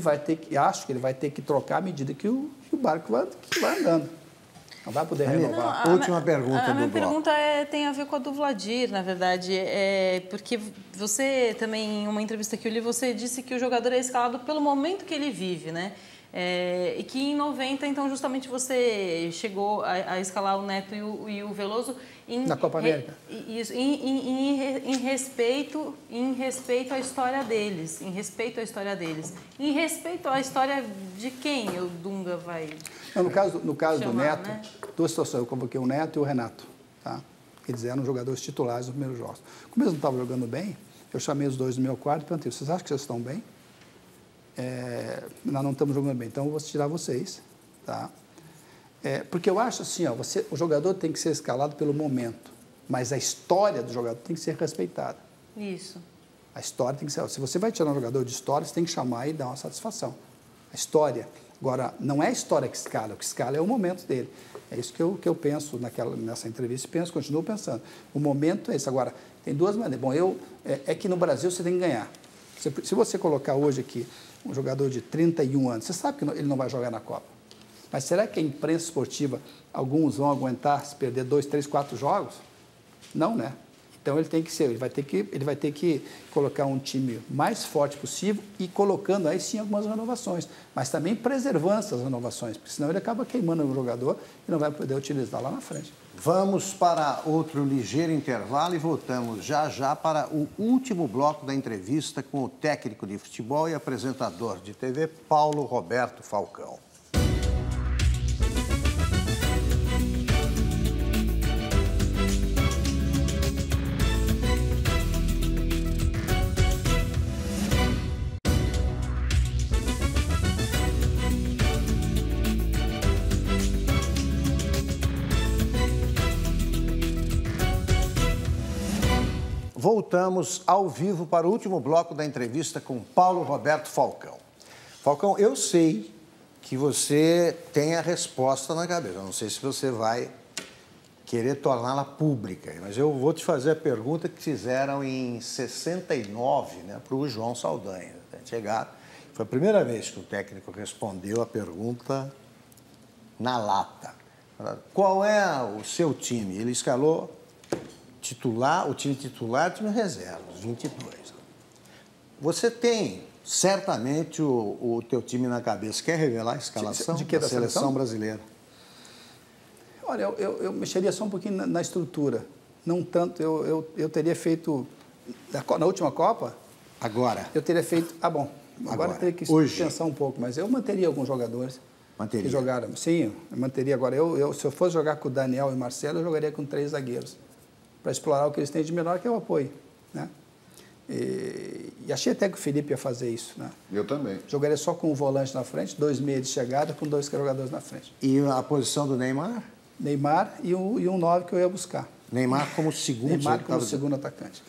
acho que ele vai ter que trocar à medida que o barco vai andando. Não vai poder renovar. Última pergunta A minha do bloco. pergunta tem a ver com a do Vladir, na verdade. Porque você também, em uma entrevista que eu li, você disse que o jogador é escalado pelo momento que ele vive, né? E que em 90, então, justamente você chegou a escalar o Neto e o Veloso na Copa América. Em respeito à história deles. Em respeito à história deles. Em respeito à história de quem o Dunga vai... Não, no caso chamar, do Neto, né? 2 situações. Eu convoquei o Neto e o Renato. Tá? Eles eram jogadores titulares nos primeiros jogos. Como eles não estavam jogando bem, eu chamei os dois do meu quarto e perguntei, vocês acham que vocês estão bem? Nós não estamos jogando bem, então eu vou tirar vocês. Tá? Porque eu acho assim, o jogador tem que ser escalado pelo momento, mas a história do jogador tem que ser respeitada. Isso. A história tem que ser... Se você vai tirar um jogador de história, você tem que chamar e dar uma satisfação. A história... Agora, não é a história que escala, o que escala é o momento dele. É isso que eu penso nessa entrevista e continuo pensando. O momento é esse. Agora, tem duas maneiras. Bom, é que no Brasil você tem que ganhar. Se você colocar hoje aqui um jogador de 31 anos, você sabe que ele não vai jogar na Copa. Mas será que a imprensa esportiva, alguns vão aguentar se perder 2, 3, 4 jogos? Não, né? Então ele vai ter que colocar um time mais forte possível e colocando aí sim algumas renovações, mas também preservando essas renovações, porque senão ele acaba queimando o jogador e não vai poder utilizar lá na frente. Vamos para outro ligeiro intervalo e voltamos já para o último bloco da entrevista com o técnico de futebol e apresentador de TV, Paulo Roberto Falcão. Voltamos ao vivo para o último bloco da entrevista com Paulo Roberto Falcão. Falcão, eu sei que você tem a resposta na cabeça. Eu não sei se você vai querer torná-la pública, mas eu vou te fazer a pergunta que fizeram em 69, né, para o João Saldanha. Chegaram, Foi a primeira vez que o técnico respondeu a pergunta na lata. Qual é o seu time? Ele escalou titular, o time titular e o time reserva, os 22. Você tem certamente o teu time na cabeça. Quer revelar a escalação de que da seleção brasileira? Olha, eu mexeria só um pouquinho na estrutura. Não tanto, eu teria feito, na última Copa... Agora? Eu teria feito... Bom, agora eu teria que pensar um pouco, mas eu manteria alguns jogadores que jogaram. Sim, eu manteria. Agora, se eu fosse jogar com o Daniel e o Marcelo, eu jogaria com 3 zagueiros, para explorar o que eles têm de melhor, que é o apoio, né? E achei até que o Felipe ia fazer isso, né? Eu também. Jogaria só com um volante na frente, 2 meias de chegada, com 2 jogadores na frente. E a posição do Neymar? Neymar e um 9 que eu ia buscar. Neymar como segundo? Neymar como segundo atacante.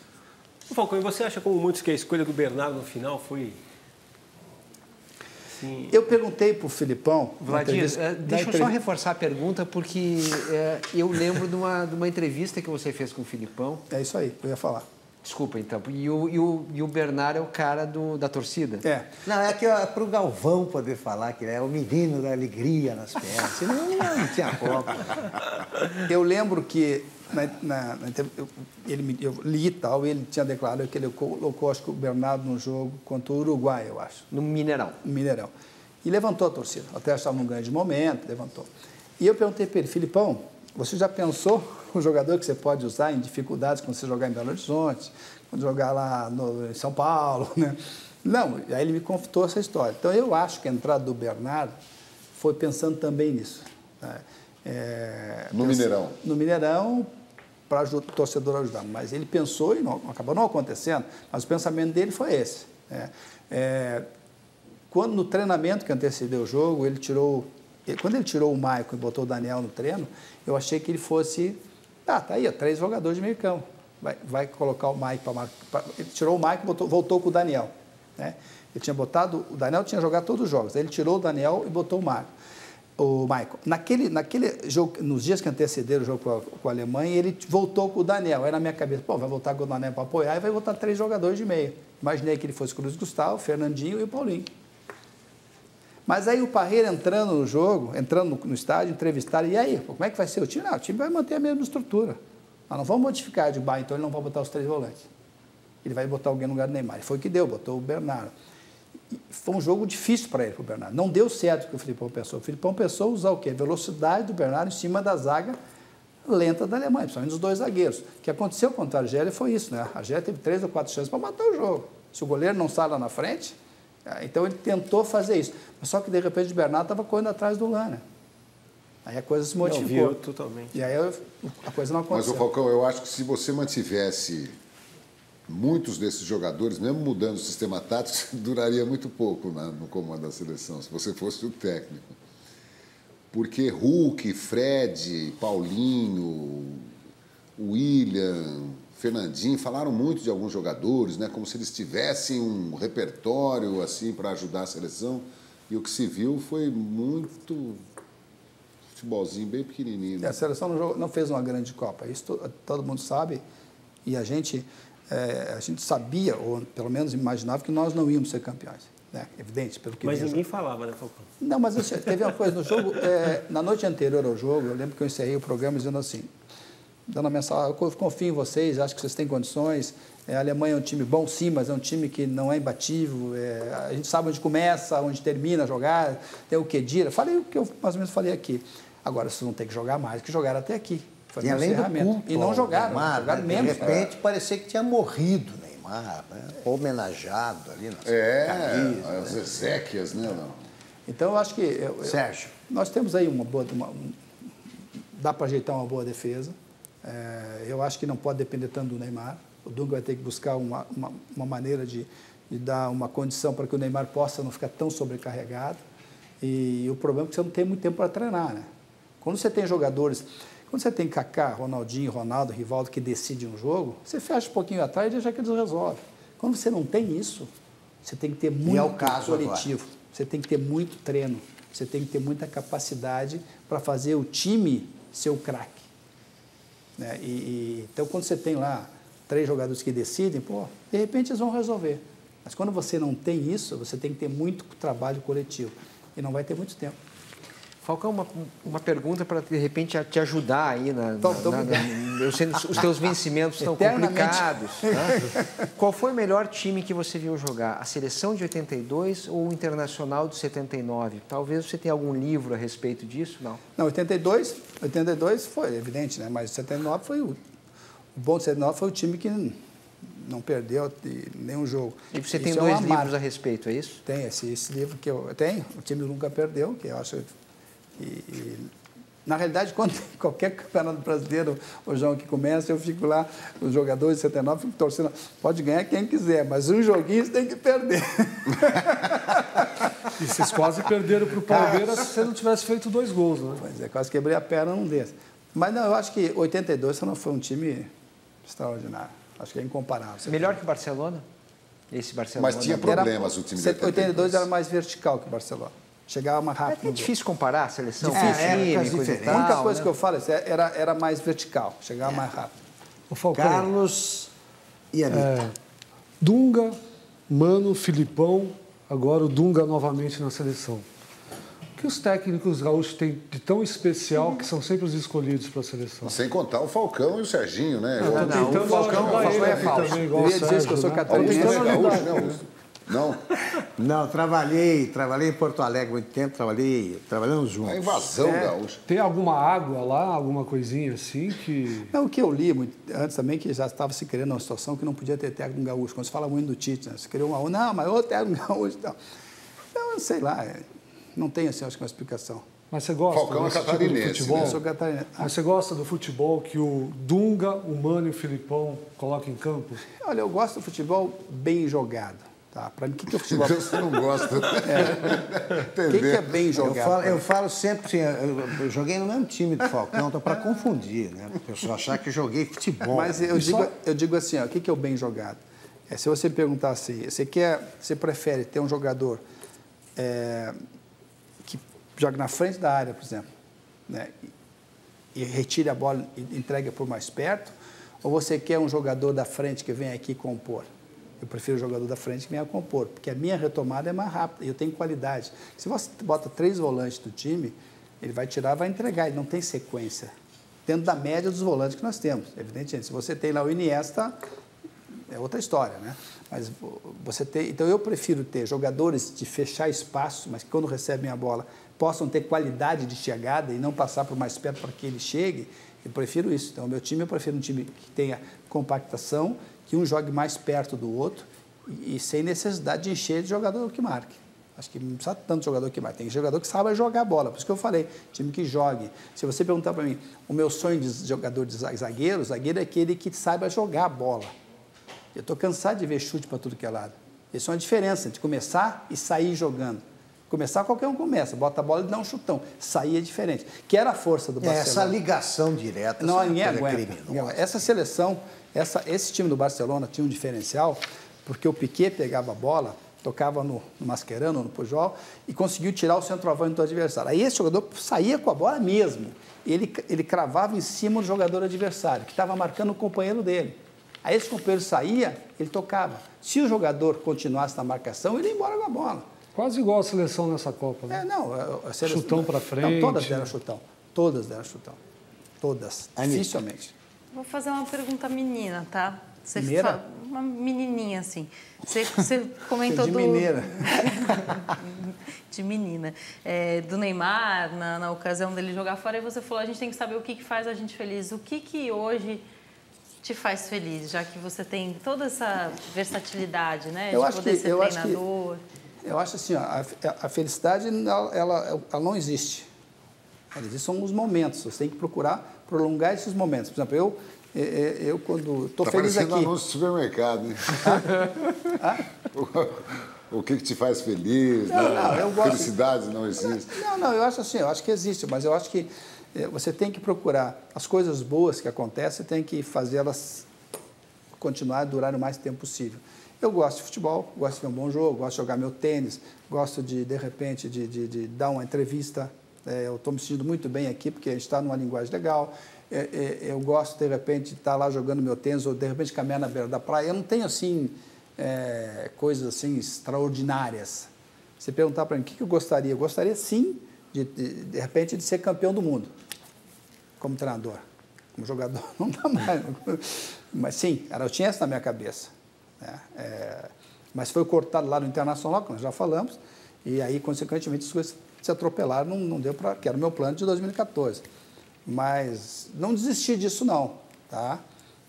Falcão, e você acha, como muitos, que a escolha do Bernardo no final foi... Sim. Eu perguntei para o Filipão... Vladir, deixa eu só reforçar a pergunta, porque eu lembro de uma entrevista que você fez com o Filipão. É isso aí, eu ia falar. Desculpa, então. E o Bernardo é o cara da torcida? É. Não, é que é para o Galvão poder falar que é o menino da alegria nas pernas. Senão não tinha Copa. Eu lembro que eu li e tal, ele tinha declarado que ele colocou, acho que o Bernardo no jogo contra o Uruguai, eu acho. No Mineirão. No Mineirão. E levantou a torcida. Até estava num grande momento, levantou. E eu perguntei para ele, Filipão, você já pensou o jogador que você pode usar em dificuldades quando você jogar em Belo Horizonte, quando jogar lá em São Paulo, né? Não, aí ele me contou essa história. Então, eu acho que a entrada do Bernardo foi pensando também nisso. Né? No Mineirão? No Mineirão, para o torcedor ajudar. Mas ele pensou, e acabou não acontecendo, mas o pensamento dele foi esse. Quando no treinamento que antecedeu o jogo, quando ele tirou o Maicon e botou o Daniel no treino, eu achei que ele fosse... tá aí, 3 jogadores de meio campo. Vai colocar o Maicon para... Ele tirou o Maicon e voltou com o Daniel. Né? Ele tinha botado... O Daniel tinha jogado todos os jogos. Aí ele tirou o Daniel e botou o Maicon. Naquele jogo, nos dias que antecederam o jogo com a Alemanha, ele voltou com o Daniel. Aí na minha cabeça, vai voltar com o Daniel para apoiar e vai botar 3 jogadores de meio. Imaginei que ele fosse com o Luiz Gustavo, o Fernandinho e o Paulinho. Mas aí o Parreira entrando no jogo, entrando no estádio, entrevistaram, e aí, como é que vai ser o time? Não, o time vai manter a mesma estrutura. Nós não vamos modificar de bar, então ele não vai botar os 3 volantes. Ele vai botar alguém no lugar do Neymar. E foi o que deu, botou o Bernardo. E foi um jogo difícil para ele, para o Bernardo. Não deu certo o que o Filipão pensou. O Filipão pensou usar o quê? A velocidade do Bernardo em cima da zaga lenta da Alemanha, principalmente os 2 zagueiros. O que aconteceu contra a Argélia foi isso, né? A Argélia teve 3 ou 4 chances para matar o jogo. Se o goleiro não sai lá na frente... Então ele tentou fazer isso. Mas só que de repente o Bernardo estava correndo atrás do Lana. Aí a coisa se modificou. Viu totalmente. E aí a coisa não aconteceu. Mas, Falcão, eu acho que se você mantivesse muitos desses jogadores, mesmo mudando o sistema tático, duraria muito pouco no comando da seleção, se você fosse o técnico. Porque Hulk, Fred, Paulinho, William... Fernandinho, falaram muito de alguns jogadores, né, como se eles tivessem um repertório assim para ajudar a seleção, e o que se viu foi muito futebolzinho bem pequenininho. Né? A seleção não fez uma grande Copa, isso todo mundo sabe, e a gente sabia, ou pelo menos imaginava, que nós não íamos ser campeões. Né? Evidente, pelo que... Mas ninguém falava, né, Falcão? Não, mas teve uma coisa no jogo, na noite anterior ao jogo, eu lembro que eu encerrei o programa dizendo assim, dando a mensagem, eu confio em vocês, acho que vocês têm condições, a Alemanha é um time bom sim, mas é um time que não é imbatível, a gente sabe onde começa, onde termina a jogar, tem o Khedira, falei o que eu mais ou menos falei aqui. Agora, vocês vão ter que jogar mais do que jogaram até aqui. E além do culto, e não jogaram, Neymar, jogaram né? menos. De repente, parecia que tinha morrido o Neymar, né? Homenageado ali nas camisas. As exéquias, né? Então, eu acho que... Sérgio. Nós temos aí dá para ajeitar uma boa defesa. Eu acho que não pode depender tanto do Neymar. O Dunga vai ter que buscar uma maneira de dar uma condição para que o Neymar possa não ficar tão sobrecarregado. E o problema é que você não tem muito tempo para treinar, né? Quando você tem jogadores, quando você tem Kaká, Ronaldinho, Ronaldo, Rivaldo que decidem um jogo, você fecha um pouquinho atrás e deixa que eles resolvem. Quando você não tem isso, você tem que ter muito coletivo, você tem que ter muito treino, você tem que ter muita capacidade para fazer o time ser o craque. Né? Então, quando você tem lá 3 jogadores que decidem, de repente eles vão resolver. Mas quando você não tem isso, você tem que ter muito trabalho coletivo. E não vai ter muito tempo. Falcão, uma pergunta para, de repente, te ajudar aí. Eu sei que os teus vencimentos estão complicados. Tá? Qual foi o melhor time que você viu jogar? A seleção de 82 ou o Internacional de 79? Talvez você tenha algum livro a respeito disso, não? Não, 82 foi evidente, né? Mas 79 foi o bom de 79 foi o time que não perdeu nenhum jogo. E você tem dois livros a respeito, é isso? Tem esse livro que eu tenho, O Time Nunca Perdeu, que eu acho... na realidade, quando qualquer campeonato brasileiro, o João, que começa, eu fico lá, os jogadores de 79, fico torcendo, pode ganhar quem quiser, mas um joguinho você tem que perder. E vocês quase perderam para o Palmeiras se você não tivesse feito 2 gols, né? Pois é, quase quebrei a perna num desses. Mas não, eu acho que 82 só não foi um time extraordinário. Acho que é incomparável. Melhor que o Barcelona? Esse Barcelona. Mas tinha problemas o time de 82 era mais vertical que o Barcelona. Chegava mais rápido. É difícil comparar a seleção. A única coisa que eu falo era mais vertical, chegava mais rápido. O Falcão, Carlos e Anitta. Dunga, Mano, Filipão, agora o Dunga novamente na seleção. O que os técnicos gaúchos têm de tão especial que são sempre os escolhidos para a seleção? Sem contar o Falcão e o Serginho, né? O Falcão é falso. Eu ia dizer que eu sou catarinense. Gaúcho, né, Augusto? Não? Não, trabalhei em Porto Alegre muito tempo, trabalhamos juntos. A invasão gaúcha. Tem alguma água lá, alguma coisinha assim que... Não, o que eu li antes também, que já estava se criando uma situação que não podia ter técnico gaúcho. Quando se fala muito do Tite, né? Se criou não, mas outro técnico gaúcho e tal. Então, sei lá, não tem assim, acho que uma explicação. Mas você gosta Falcão desse é catarinense, tipo de futebol? Eu sou catarinense. Mas você gosta do futebol que o Dunga, o Mano e o Filipão colocam em campo? Olha, eu gosto do futebol bem jogado. Tá? Para mim, o que é o futebol? Você não gosta. O que é bem jogado? Eu falo sempre assim, eu joguei no mesmo time do Falcão, então para confundir, né? A pessoa achar que eu joguei futebol. Mas eu digo assim, ó, o que é o bem jogado? Se você perguntar assim, você prefere ter um jogador que joga na frente da área, por exemplo, né, e retire a bola e entregue por mais perto, ou você quer um jogador da frente que vem aqui compor? Eu prefiro o jogador da frente que venha compor, porque a minha retomada é mais rápida e eu tenho qualidade. Se você bota 3 volantes do time, ele vai tirar, vai entregar, ele não tem sequência. Dentro da média dos volantes que nós temos, evidentemente. Se você tem lá o Iniesta, é outra história, né? Mas você tem... Então, eu prefiro ter jogadores de fechar espaço, mas que quando recebem a bola possam ter qualidade de chegada e não passar por mais perto para que ele chegue. Eu prefiro isso. Então, o meu time, eu prefiro um time que tenha compactação, que um jogue mais perto do outro e sem necessidade de encher de jogador que marque. Acho que não precisa tanto jogador que marque. Tem jogador que saiba jogar a bola. Por isso que eu falei, time que jogue. Se você perguntar para mim, o meu sonho de jogador de zagueiro é aquele que saiba jogar a bola. Eu estou cansado de ver chute para tudo que é lado. Isso é uma diferença de começar e sair jogando. Começar, qualquer um começa, bota a bola e dá um chutão. Sair é diferente. Que era a força do Barcelona. Essa ligação direta, não, ninguém aguenta. Criminosa. Essa seleção, esse time do Barcelona tinha um diferencial, porque o Piquet pegava a bola, tocava no Mascherano, no Pujol, e conseguiu tirar o centroavante do adversário. Aí esse jogador saía com a bola mesmo. Ele cravava em cima do jogador adversário, que estava marcando o companheiro dele. Aí esse companheiro saía, ele tocava. Se o jogador continuasse na marcação, ele ia embora com a bola. Quase igual a seleção nessa Copa, né? A seleção, chutão para frente. Não, todas deram chutão. Todas deram chutão. Todas. Dificilmente. Vou fazer uma pergunta menina, tá? Mineira? Uma menininha, assim. Você comentou de mineira. De menina. Do Neymar, na ocasião dele jogar fora, e você falou, a gente tem que saber o que faz a gente feliz. O que hoje te faz feliz, já que você tem toda essa versatilidade, né? De poder ser treinador. Eu acho assim, ó, a felicidade, ela não existe. Ela existe são os momentos. Você tem que procurar prolongar esses momentos. Por exemplo, eu quando estou feliz aqui... Tá parecendo anúncio de supermercado, hein? O que te faz feliz? Não, eu gosto... Felicidade não existe. Não, eu acho assim, eu acho que existe, mas eu acho que você tem que procurar as coisas boas que acontecem, tem que fazê-las continuar a durar o mais tempo possível. Eu gosto de futebol, gosto de ver um bom jogo, gosto de jogar meu tênis, gosto de repente, de dar uma entrevista. Eu estou me sentindo muito bem aqui, porque a gente está numa linguagem legal. Eu gosto, de repente, de estar lá jogando meu tênis, ou de repente caminhar na beira da praia. Eu não tenho, assim, coisas assim extraordinárias. Você perguntar para mim o que eu gostaria? Eu gostaria, sim, de repente, de ser campeão do mundo, como treinador. Como jogador, não dá mais. Mas, sim, eu tinha isso na minha cabeça. Né? Mas foi cortado lá no Internacional, como nós já falamos, e aí, consequentemente, as coisas se atropelaram, não deu para... que era o meu plano de 2014. Mas não desisti disso, não. Tá?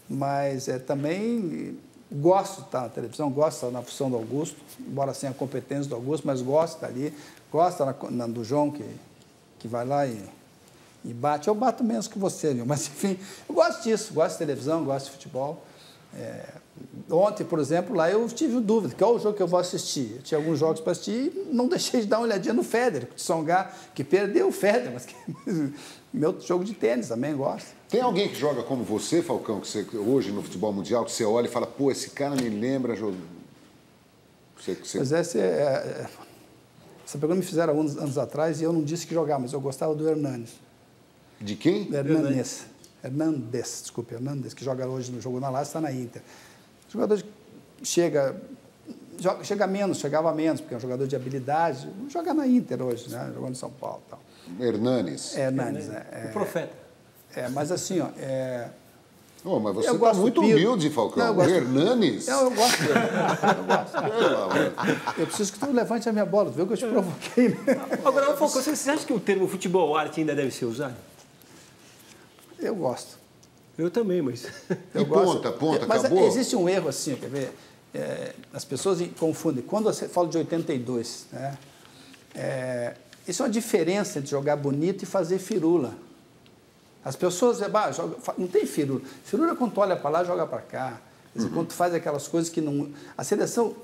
Mas também gosto de estar na televisão, gosto de estar na função do Augusto, embora sem a competência do Augusto, mas gosto de estar ali, gosto do João, que vai lá e bate. Eu bato menos que você, viu? Mas, enfim, eu gosto disso, gosto de televisão, gosto de futebol. Ontem, por exemplo, lá eu tive dúvida, qual é o jogo que eu vou assistir? Eu tinha alguns jogos para assistir e não deixei de dar uma olhadinha no Federer, de Tsonga, que perdeu o Federer, mas meu jogo de tênis também gosto. Tem alguém que joga como você, Falcão, que você, hoje no futebol mundial, que você olha e fala, pô, esse cara me lembra... Pois essa pergunta me fizeram anos atrás e eu não disse que jogava, mas eu gostava do Hernanes. De quem? Hernandes, que joga hoje no jogo na Lazio, está na Inter. O jogador chegava menos, porque é um jogador de habilidade, joga na Inter hoje, né? Jogando em São Paulo e tal. Hernanes. Hernandes, o profeta. Mas assim, ó... mas você está muito humilde, Falcão. Hernanes? Eu gosto dele. Eu preciso que tu levante a minha bola, tu viu que eu te provoquei, né? Agora, Falcão, você acha que o termo futebol arte ainda deve ser usado? Eu gosto. Eu também, mas... Ponta, mas acabou? Existe um erro assim, quer ver? As pessoas confundem. Quando você fala de 82, né? Isso é uma diferença entre jogar bonito e fazer firula. As pessoas dizem, não tem firula. Firula é quando tu olha para lá e joga para cá. Quer dizer, quando tu faz aquelas coisas que não... A seleção...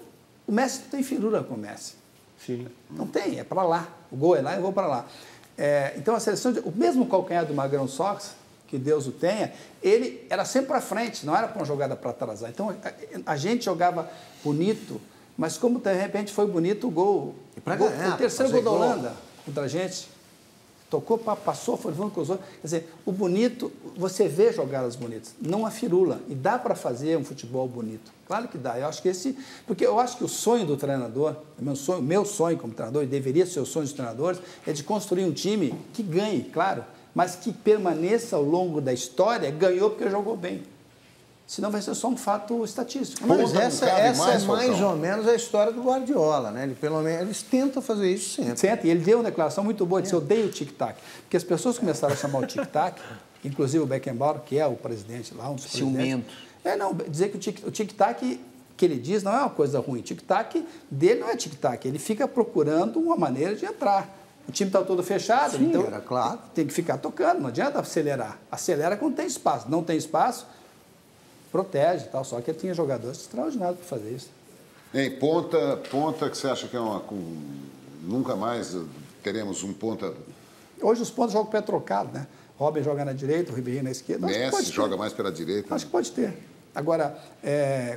O Messi não tem firula com o Messi. Sim. Não tem, é para lá. O gol é lá e eu vou para lá. Então, a seleção... O mesmo calcanhar do Magrão Sox, que Deus o tenha, ele era sempre para frente, não era para uma jogada para atrasar. Então, a gente jogava bonito, mas como de repente foi bonito o gol. O terceiro gol da Holanda contra a gente. Tocou, passou, foi levando com os outros. Quer dizer, o bonito, você vê jogadas bonitas, não a firula. E dá para fazer um futebol bonito. Claro que dá. Eu acho que porque eu acho que o sonho do treinador, meu sonho como treinador, e deveria ser o sonho dos treinadores, é de construir um time que ganhe, claro, mas que permaneça ao longo da história, ganhou porque jogou bem. Senão vai ser só um fato estatístico. Mas essa é mais ou menos a história do Guardiola, né? Eles tentam fazer isso sempre. Sempre. E ele deu uma declaração muito boa, disse, eu odeio o tic-tac. Porque as pessoas começaram a chamar o tic-tac, inclusive o Beckenbauer, que é o presidente lá, um dos presidentes. Dizer que o tic-tac que ele diz não é uma coisa ruim. O tic-tac dele não é tic-tac, ele fica procurando uma maneira de entrar. O time está todo fechado, sim, então era claro. Tem que ficar tocando, não adianta acelerar. Acelera quando tem espaço. Não tem espaço, protege e tal. Só que ele tinha jogadores extraordinários para fazer isso. Ponta que você acha que é nunca mais teremos um ponta... Hoje os pontos jogam pé trocado, né? Robin joga na direita, o Ribeirinho na esquerda. Messi joga mais pela direita. Acho que pode ter. Agora,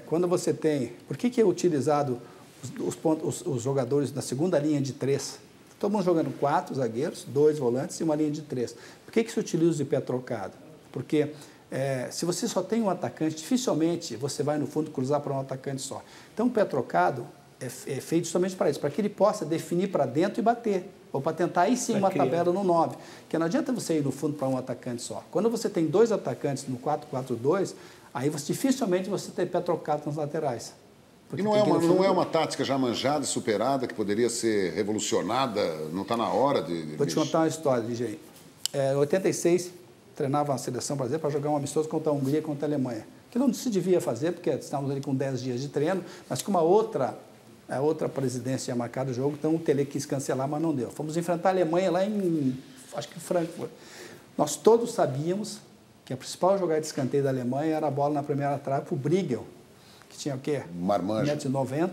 quando você tem... Por que é utilizado os jogadores na segunda linha de 3? Todo mundo jogando 4 zagueiros, 2 volantes e uma linha de 3. Por que se utiliza de pé trocado? Porque se você só tem um atacante, dificilmente você vai no fundo cruzar para um atacante só. Então o pé trocado é feito somente para isso, para que ele possa definir para dentro e bater. Ou para tentar aí sim uma tabela no 9. Porque não adianta você ir no fundo para um atacante só. Quando você tem 2 atacantes no 4-4-2, aí dificilmente você tem pé trocado nas laterais. E não é uma tática já manjada e superada, que poderia ser revolucionada, não está na hora de... Vou te contar uma história, DJ. Em 86, treinava a seleção brasileira para jogar um amistoso contra a Hungria e contra a Alemanha. Que não se devia fazer, porque estávamos ali com 10 dias de treino, mas com a outra presidência tinha marcado o jogo, então o Tele quis cancelar, mas não deu. Fomos enfrentar a Alemanha lá acho que em Frankfurt. Nós todos sabíamos que a principal jogada de escanteio da Alemanha era a bola na primeira trave para o Briegel, que tinha o quê? Marmanjo. 1,90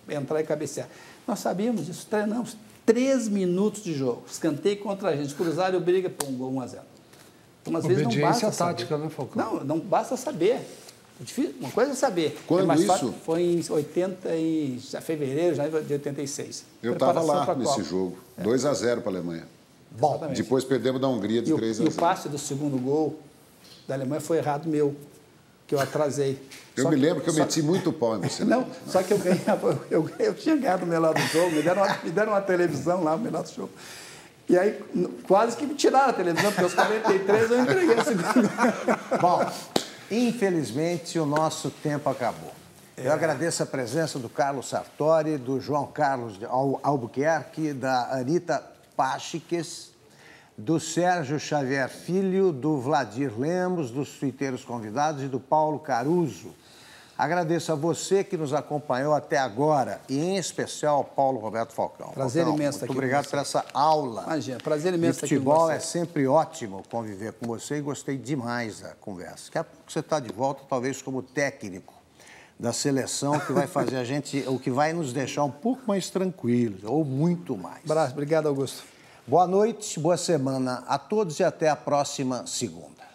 m, entrar e cabecear. Nós sabíamos disso, treinamos 3 minutos de jogo, escanteio contra a gente, cruzaram o Briegel, pum, gol 1-0. Então, às vezes, não basta tática, saber. Né, Falcão? Não basta saber. Uma coisa é saber. Quando isso? Foi em fevereiro, janeiro de 86. Eu estava lá nesse jogo. 2-0 para a Alemanha. Bom, depois perdemos da Hungria de 3-0. E o passe do segundo gol da Alemanha foi errado meu. que eu atrasei. Eu me lembro que eu meti muito pau em você. Não, só que eu tinha ganhado o melhor do jogo, me deram uma televisão lá, o melhor do jogo. E aí, quase que me tiraram a televisão, porque aos 43 eu entreguei a segunda. Bom, infelizmente o nosso tempo acabou. Eu agradeço a presença do Carlos Sartori, do João Carlos Albuquerque, da Anita Pachiques, do Sérgio Xavier Filho, do Vladir Lemos, dos tuiteiros convidados e do Paulo Caruso. Agradeço a você que nos acompanhou até agora e, em especial, ao Paulo Roberto Falcão. Prazer imenso estar aqui. Muito obrigado por essa aula. Imagina, prazer imenso estar aqui com você. Futebol é sempre ótimo conviver com você e gostei demais da conversa. Daqui a pouco você está de volta, talvez como técnico da seleção, que vai fazer a gente, o que vai nos deixar um pouco mais tranquilos, ou muito mais. Obrigado, Augusto. Boa noite, boa semana a todos e até a próxima segunda.